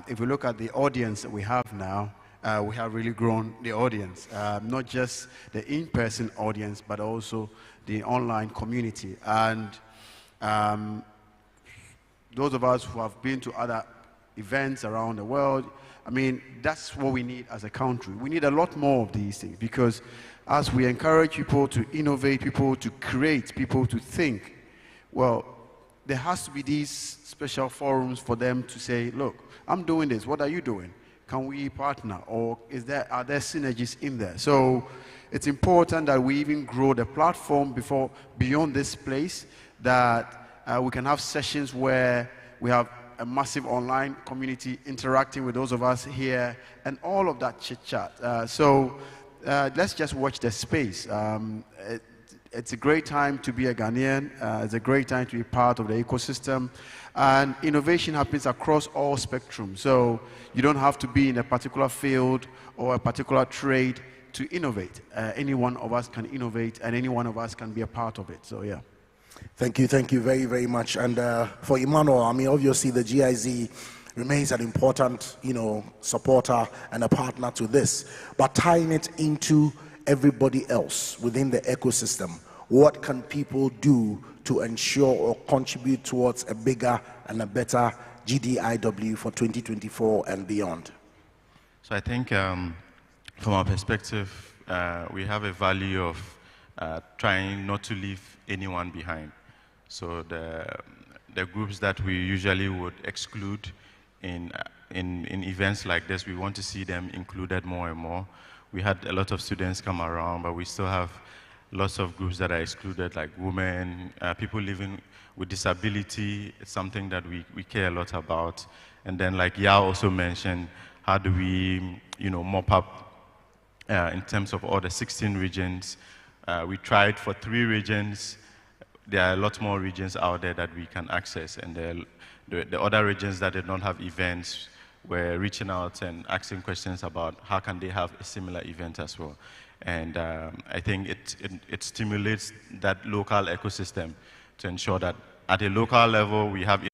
If we look at the audience that we have now, we have really grown the audience, not just the in-person audience, but also the online community. And those of us who have been to other events around the world, I mean, that's what we need as a country. We need a lot more of these things, because as we encourage people to innovate, people to create, people to think, well, there has to be these special forums for them to say, look, I'm doing this, what are you doing? Can we partner, or are there synergies in there? So it's important that we even grow the platform beyond this place, that we can have sessions where we have a massive online community interacting with those of us here, and all of that chit-chat. So let's just watch the space. It's a great time to be a Ghanaian. It's a great time to be part of the ecosystem. And innovation happens across all spectrums. So you don't have to be in a particular field or a particular trade to innovate. Any one of us can innovate, and any one of us can be a part of it. So yeah. Thank you very, very much. And for Emmanuel, I mean, obviously the GIZ remains an important, supporter and a partner to this. But tying it into everybody else within the ecosystem, what can people do to ensure or contribute towards a bigger and a better GDIW for 2024 and beyond? So I think from our perspective, we have a value of trying not to leave anyone behind. So the groups that we usually would exclude in events like this, we want to see them included more and more. We had a lot of students come around, but we still have lots of groups that are excluded, like women, people living with disability. It's something that we care a lot about. And then, like Yao also mentioned, how do we, mop up in terms of all the 16 regions. We tried for 3 regions. There are a lot more regions out there that we can access, and the other regions that did not have events, we're reaching out and asking questions about how can they have a similar event as well. And I think it stimulates that local ecosystem to ensure that at a local level we have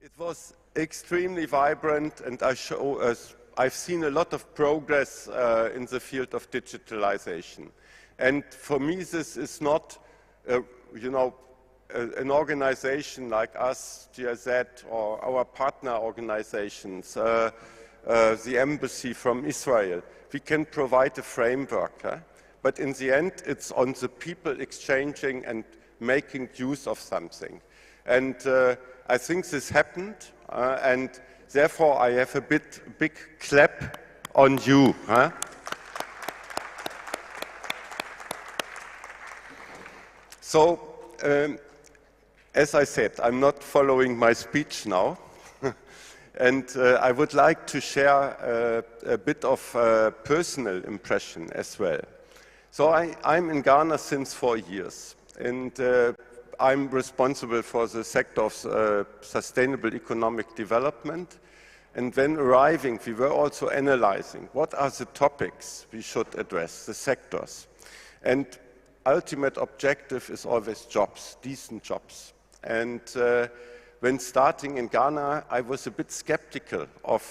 It was extremely vibrant, and I've seen a lot of progress in the field of digitalization. And for me, this is not, you know, an organization like us, GIZ, or our partner organizations, the embassy from Israel. We can provide a framework, but in the end, it's on the people exchanging and making use of something. And I think this happened, and therefore I have a big clap on you. So, as I said, I'm not following my speech now, and I would like to share a bit of personal impression as well. So I'm in Ghana since 4 years, and I'm responsible for the sector of sustainable economic development. And when arriving, we were also analyzing what are the topics we should address, the sectors. And ultimate objective is always jobs, decent jobs. And when starting in Ghana, I was a bit skeptical of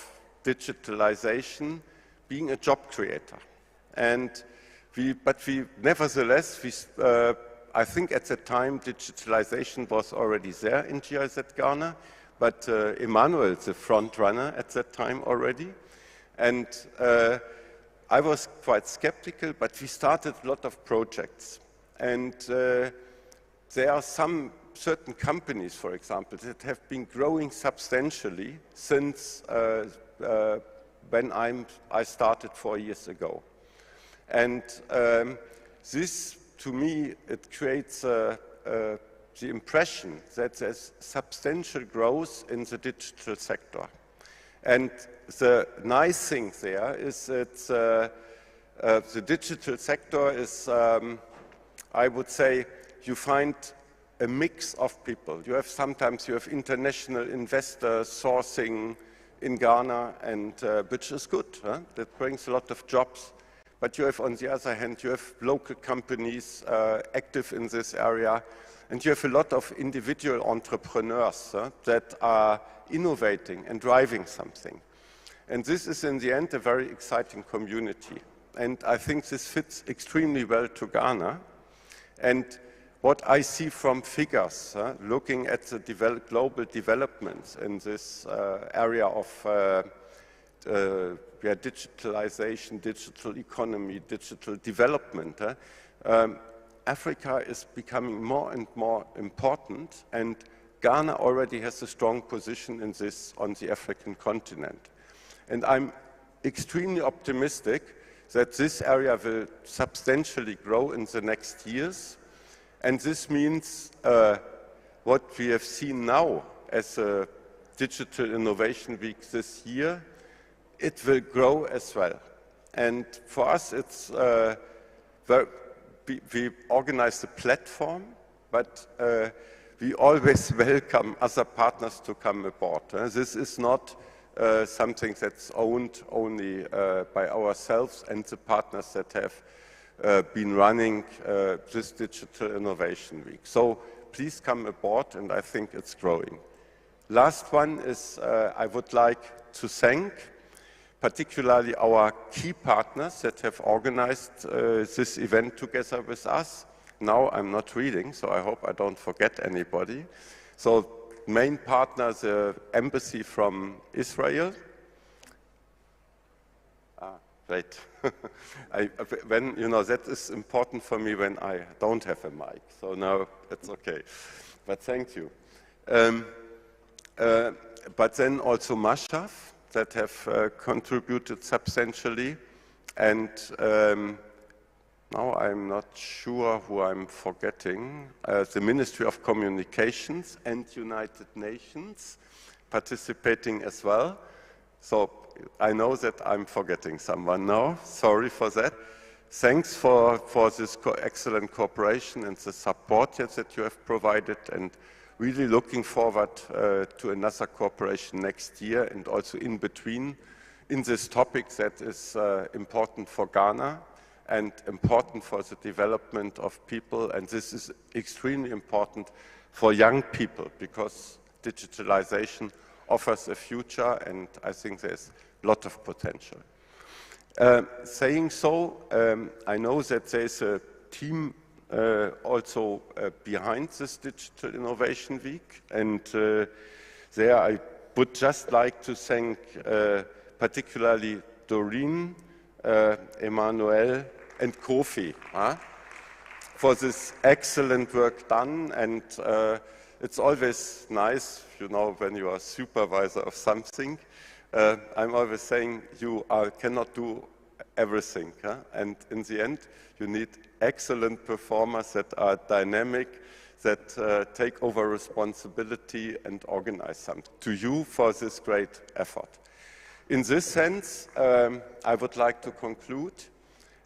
digitalization being a job creator. And nevertheless, I think at the time digitalization was already there in GIZ Ghana, but Emmanuel, the front runner at that time already. And I was quite skeptical, but we started a lot of projects. And there are some certain companies, for example, that have been growing substantially since when I started 4 years ago. And this, to me, it creates the impression that there's substantial growth in the digital sector. And the nice thing there is that the digital sector is, I would say, you find a mix of people. Sometimes you have international investors sourcing in Ghana, and which is good. That brings a lot of jobs. But you have, on the other hand, you have local companies active in this area, and you have a lot of individual entrepreneurs that are innovating and driving something. And this is, in the end, a very exciting community. And I think this fits extremely well to Ghana. And what I see from figures, looking at the global developments in this area of digitalization, digital economy, digital development, Africa is becoming more and more important, and Ghana already has a strong position in this on the African continent. And I'm extremely optimistic that this area will substantially grow in the next years. And this means what we have seen now as a Digital Innovation Week this year, it will grow as well. And for us, it's we organize the platform, but we always welcome other partners to come aboard. This is not something that's owned only by ourselves and the partners that have been running this Digital Innovation Week. So please come aboard, and I think it's growing. Last one is I would like to thank particularly our key partners that have organized this event together with us. Now I'm not reading, so I hope I don't forget anybody. So main partner, the embassy from Israel. Right. When, you know, that is important for me when I don't have a mic. So now it's okay. But thank you. But then also Mashaf, that have contributed substantially. And now I'm not sure who I'm forgetting. The Ministry of Communications and United Nations participating as well. So I know that I'm forgetting someone now. Sorry for that. Thanks for this excellent cooperation and the support that you have provided, and really looking forward to another cooperation next year and also in between in this topic that is important for Ghana and important for the development of people. And this is extremely important for young people, because digitalization offers a future, and I think there's a lot of potential. Saying so, I know that there's a team also behind this Digital Innovation Week, and there I would just like to thank particularly Doreen, Emmanuel, and Kofi for this excellent work done. And it's always nice, you know, when you are supervisor of something. I'm always saying you cannot do everything, and in the end you need excellent performers that are dynamic, that take over responsibility and organize something. To you for this great effort. In this sense, I would like to conclude,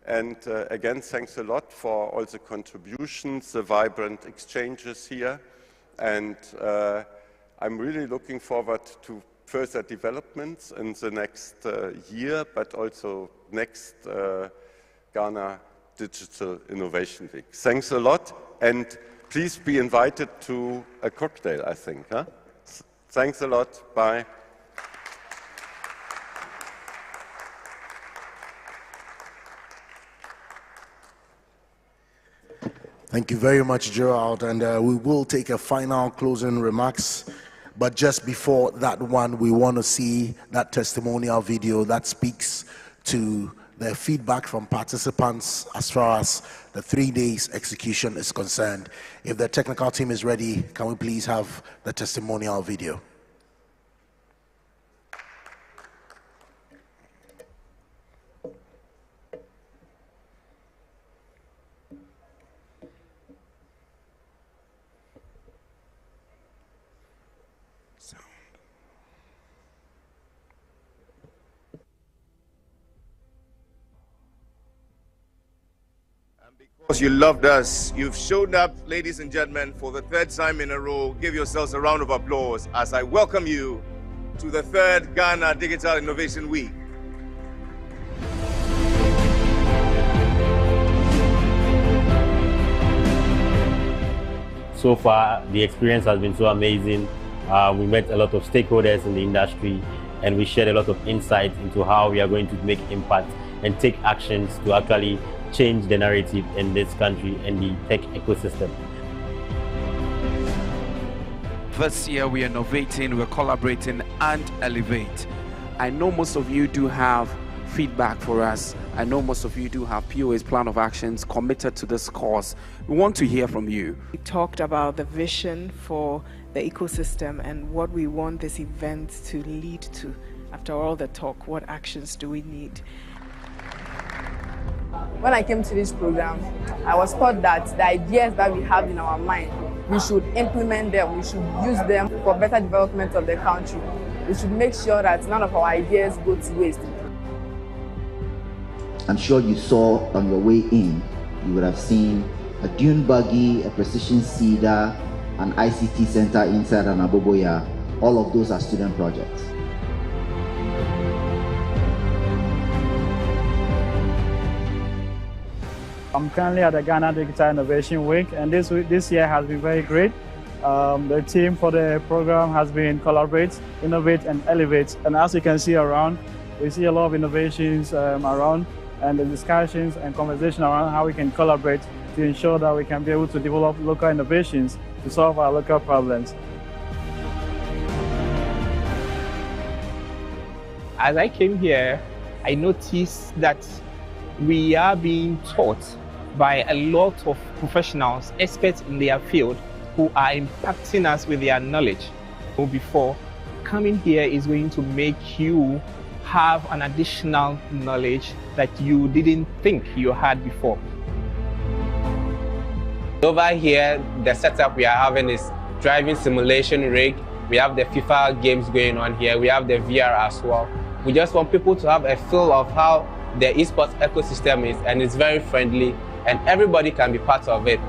and again, thanks a lot for all the contributions, the vibrant exchanges here, and I'm really looking forward to further developments in the next year, but also next Ghana Digital Innovation Week. Thanks a lot, and please be invited to a cocktail, I think. Thanks a lot. Bye. Thank you very much, Gerald, and we will take a final closing remarks. But just before that one, we want to see that testimonial video that speaks to the feedback from participants as far as the 3 days execution is concerned. If the technical team is ready, can we please have the testimonial video? Because you loved us, you've showed up, ladies and gentlemen, for the third time in a row. Give yourselves a round of applause as I welcome you to the third Ghana Digital Innovation Week. So far, the experience has been so amazing. We met a lot of stakeholders in the industry, and we shared a lot of insights into how we are going to make impact and take actions to actually change the narrative in this country and the tech ecosystem. This year we are innovating, we're collaborating and elevate. I know most of you do have feedback for us. I know most of you do have POA's plan of actions committed to this cause. We want to hear from you. We talked about the vision for the ecosystem and what we want this event to lead to. After all the talk, what actions do we need? When I came to this program, I was taught that the ideas that we have in our mind, we should implement them, we should use them for better development of the country. We should make sure that none of our ideas go to waste. I'm sure you saw on your way in, you would have seen a dune buggy, a precision seeder, an ICT center inside Anaboboya. All of those are student projects. I'm currently at the Ghana Digital Innovation Week, and this year has been very great. The team for the program has been Collaborate, Innovate, and Elevate. And as you can see around, we see a lot of innovations around, and the discussions and conversation around how we can collaborate to ensure that we can be able to develop local innovations to solve our local problems. As I came here, I noticed that we are being taught by a lot of professionals, experts in their field, who are impacting us with their knowledge. Before, coming here is going to make you have an additional knowledge that you didn't think you had before. Over here, the setup we are having is driving simulation rig. We have the FIFA games going on here. We have the VR as well. We just want people to have a feel of how the esports ecosystem is, and it's very friendly, and everybody can be part of it.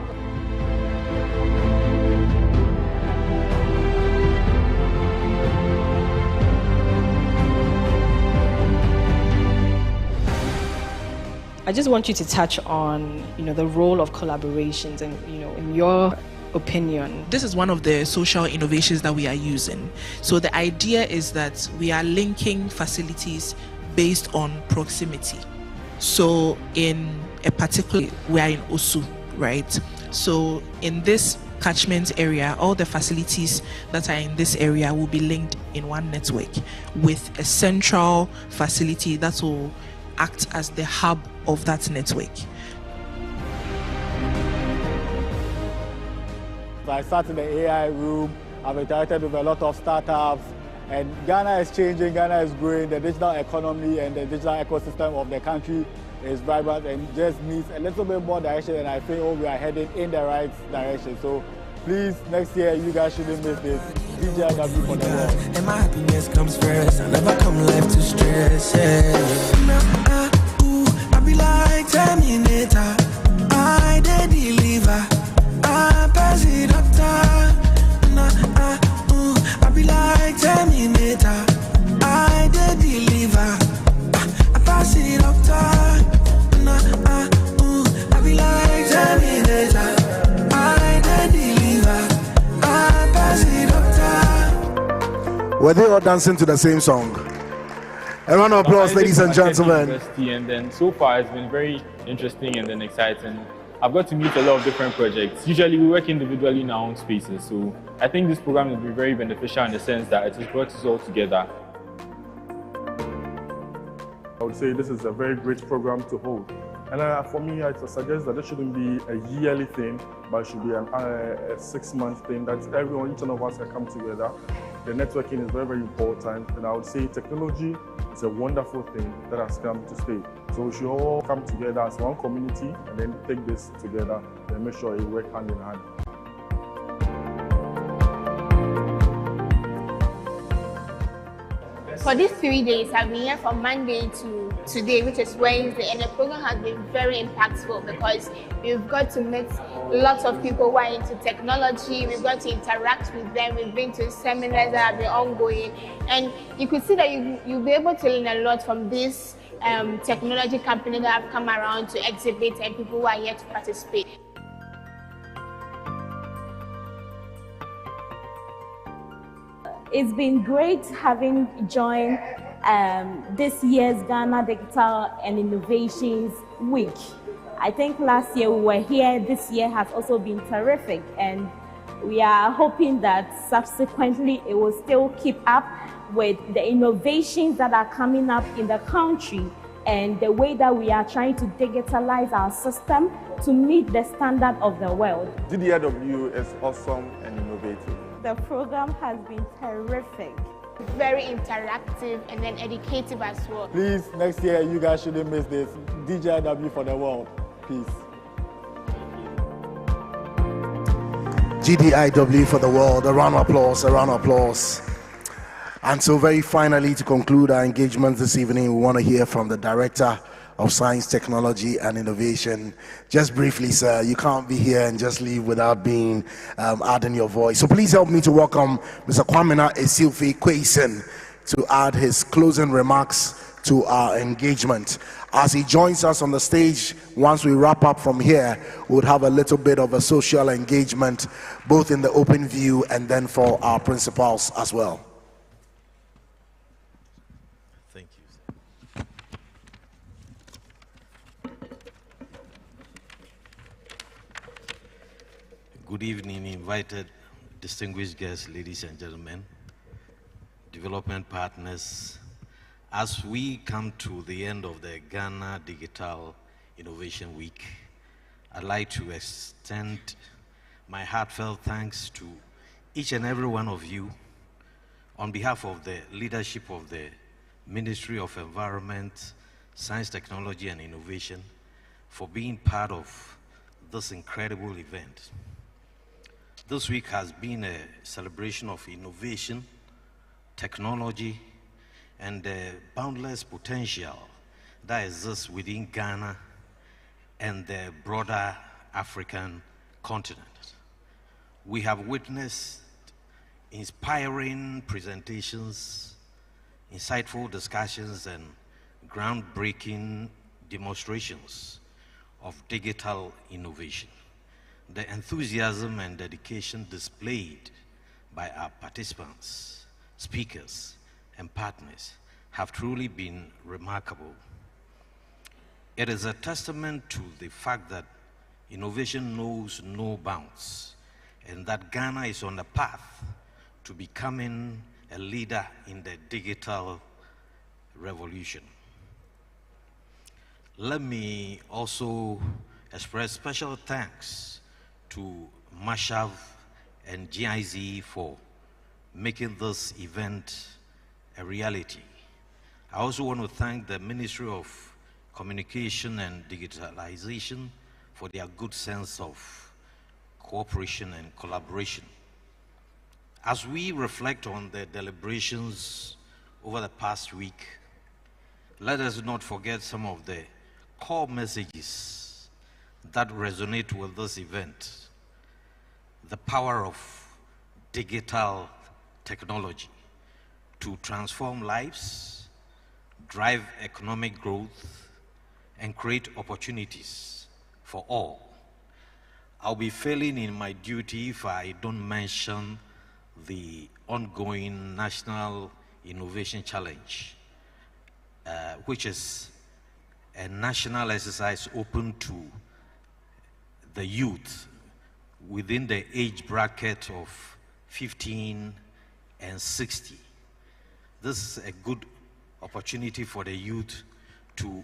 I just want you to touch on, the role of collaborations and, in your opinion. This is one of the social innovations that we are using. So the idea is that we are linking facilities based on proximity. So in a particular, we are in Osu, right? So in this catchment area, all the facilities that are in this area will be linked in one network with a central facility that will act as the hub of that network. I sat in the AI room, I've interacted with a lot of startups, and Ghana is changing, Ghana is growing, the digital economy and the digital ecosystem of the country is vibrant and just needs a little bit more direction, and I think we are headed in the right direction. So please, next year, you guys shouldn't miss this. DJIW for the world. And my happiness comes first, I never come life to stress, I be like Terminator, I deliver. I pass it up time. I be like Terminator. I deliver. I pass it up time. I be like Terminator. I deliver. I pass it up time. Were they all dancing to the same song? A round of applause, ladies and gentlemen. And then so far it's been very interesting and then exciting. I've got to meet a lot of different projects. Usually we work individually in our own spaces, so I think this program will be very beneficial in the sense that it has brought us all together. I would say this is a very great program to hold. And for me, I suggest that it shouldn't be a yearly thing, but it should be a 6-month thing that everyone, each one of us can come together. The networking is very, very important. And I would say technology is a wonderful thing that has come to stay. So we should all come together as one community and then take this together and make sure it works hand in hand. For these 3 days, I've been here from Monday to today, which is Wednesday, and the program has been very impactful because we've got to meet lots of people who are into technology, we've got to interact with them, we've been to seminars that have been ongoing, and you could see that you'll be able to learn a lot from this technology company that have come around to exhibit and people who are here to participate. It's been great having joined this year's Ghana Digital and Innovations Week. I think last year we were here, this year has also been terrific, and we are hoping that subsequently it will still keep up with the innovations that are coming up in the country and the way that we are trying to digitalize our system to meet the standard of the world. DDIW is awesome and innovative. The program has been terrific. Very interactive and then educative as well. Please, next year, you guys shouldn't miss this. DJIW for the world. Peace. GDIW for the world. A round of applause, a round of applause. And so very finally, to conclude our engagement this evening, we want to hear from the Director of Science, Technology and Innovation. Just briefly, sir, you can't be here and just leave without being adding your voice. So please help me to welcome Mr. Kwamina Esilfi Kwesen to add his closing remarks to our engagement. As he joins us on the stage, once we wrap up from here, we'll have a little bit of a social engagement, both in the open view and then for our principals as well. Good evening, invited distinguished guests, ladies and gentlemen, development partners. As we come to the end of the Ghana Digital Innovation Week, I'd like to extend my heartfelt thanks to each and every one of you on behalf of the leadership of the Ministry of Environment, Science, Technology and Innovation for being part of this incredible event. This week has been a celebration of innovation, technology, and the boundless potential that exists within Ghana and the broader African continent. We have witnessed inspiring presentations, insightful discussions, and groundbreaking demonstrations of digital innovation. the enthusiasm and dedication displayed by our participants, speakers, and partners have truly been remarkable. It is a testament to the fact that innovation knows no bounds and that Ghana is on the path to becoming a leader in the digital revolution. Let me also express special thanks to Mashav and GIZ for making this event a reality. I also want to thank the Ministry of Communication and Digitalization for their good sense of cooperation and collaboration. As we reflect on the deliberations over the past week, let us not forget some of the core messages that resonate with this event. The power of digital technology to transform lives, drive economic growth, and create opportunities for all. I'll be failing in my duty if I don't mention the ongoing National Innovation Challenge, which is a national exercise open to the youth within the age bracket of 15 and 60. This is a good opportunity for the youth to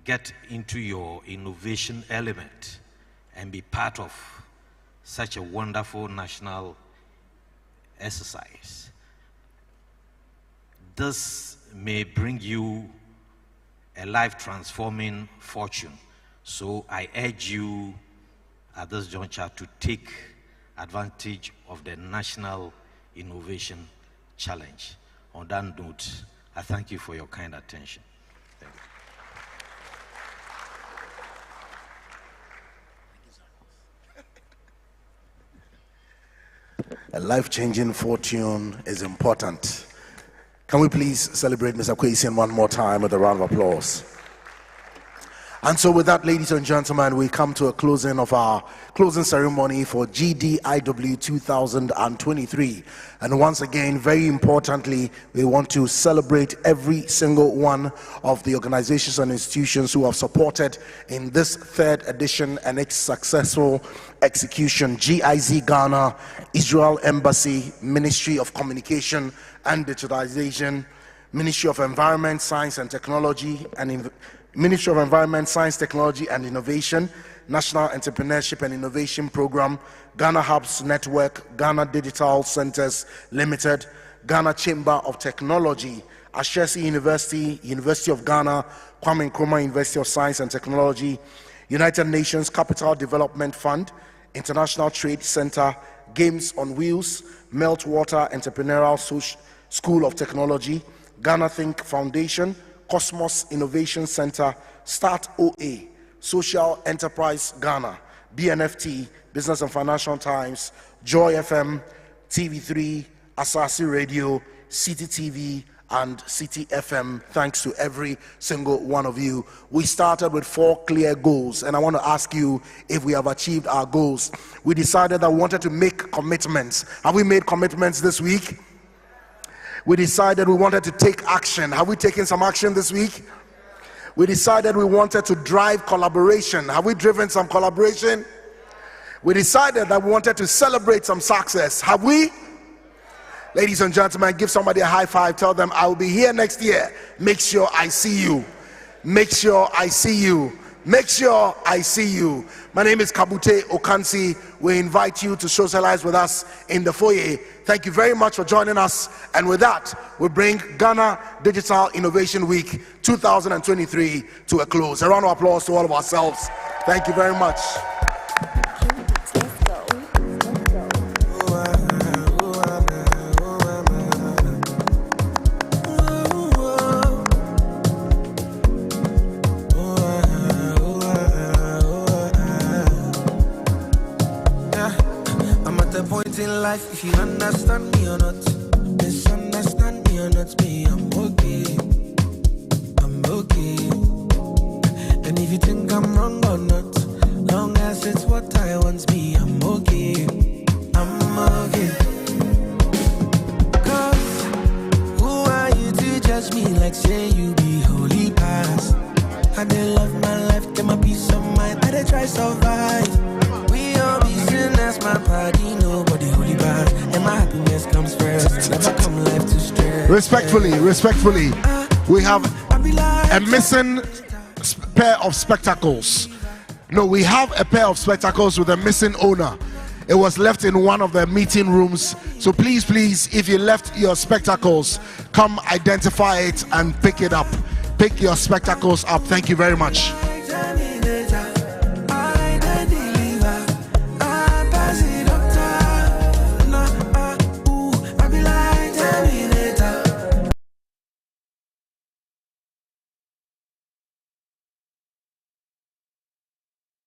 get into your innovation element and be part of such a wonderful national exercise. This may bring you a life-transforming fortune. So I urge you at this juncture to take advantage of the National Innovation Challenge. On that note, I thank you for your kind attention. Thank you. A life-changing fortune is important. Can we please celebrate Mr. Kwesian one more time with a round of applause? And so with that, ladies and gentlemen, we come to a closing of our closing ceremony for GDIW 2023. And once again, very importantly, we want to celebrate every single one of the organizations and institutions who have supported in this third edition and its successful execution. GIZ Ghana, Israel Embassy, Ministry of Communication and Digitalization, Ministry of Environment, Science and Technology, and Ministry of Environment, Science, Technology and Innovation, National Entrepreneurship and Innovation Program, Ghana Hubs Network, Ghana Digital Centers Limited, Ghana Chamber of Technology, Ashesi University, University of Ghana, Kwame Nkrumah University of Science and Technology, United Nations Capital Development Fund, International Trade Center, Games on Wheels, Meltwater Entrepreneurial School of Technology, Ghana Think Foundation, Cosmos Innovation Center, Start OA, Social Enterprise Ghana, BNFT, Business and Financial Times, Joy FM, TV3, Asasi Radio, City TV, and City FM. Thanks to every single one of you. We started with 4 clear goals, and I want to ask you if we have achieved our goals. We decided that we wanted to make commitments. Have we made commitments this week? We decided we wanted to take action. Have we taken some action this week? We decided we wanted to drive collaboration. Have we driven some collaboration? We decided that we wanted to celebrate some success. Have we? Ladies and gentlemen, give somebody a high five. Tell them, I will be here next year. Make sure I see you. Make sure I see you. Make sure I see you. My name is Kabute Okansi. We invite you to socialize with us in the foyer. Thank you very much for joining us. And with that, we bring Ghana Digital Innovation Week 2023 to a close. A round of applause to all of ourselves. Thank you very much. In life, if you understand me or not, misunderstand me or not, me, I'm okay. I'm okay. And if you think I'm wrong or not, long as it's what I want, me, I'm touch me like say you be holy past. I dey love my life, get my peace of mind. I dey try survive. We all be sinners, my party, nobody holy bad. And my happiness comes first. Never come life to stress. Respectfully, we have a missing pair of spectacles. No, we have a pair of spectacles with a missing owner. It was left in one of the meeting rooms. So please, if you left your spectacles, come identify it and pick it up. Pick your spectacles up. Thank you very much.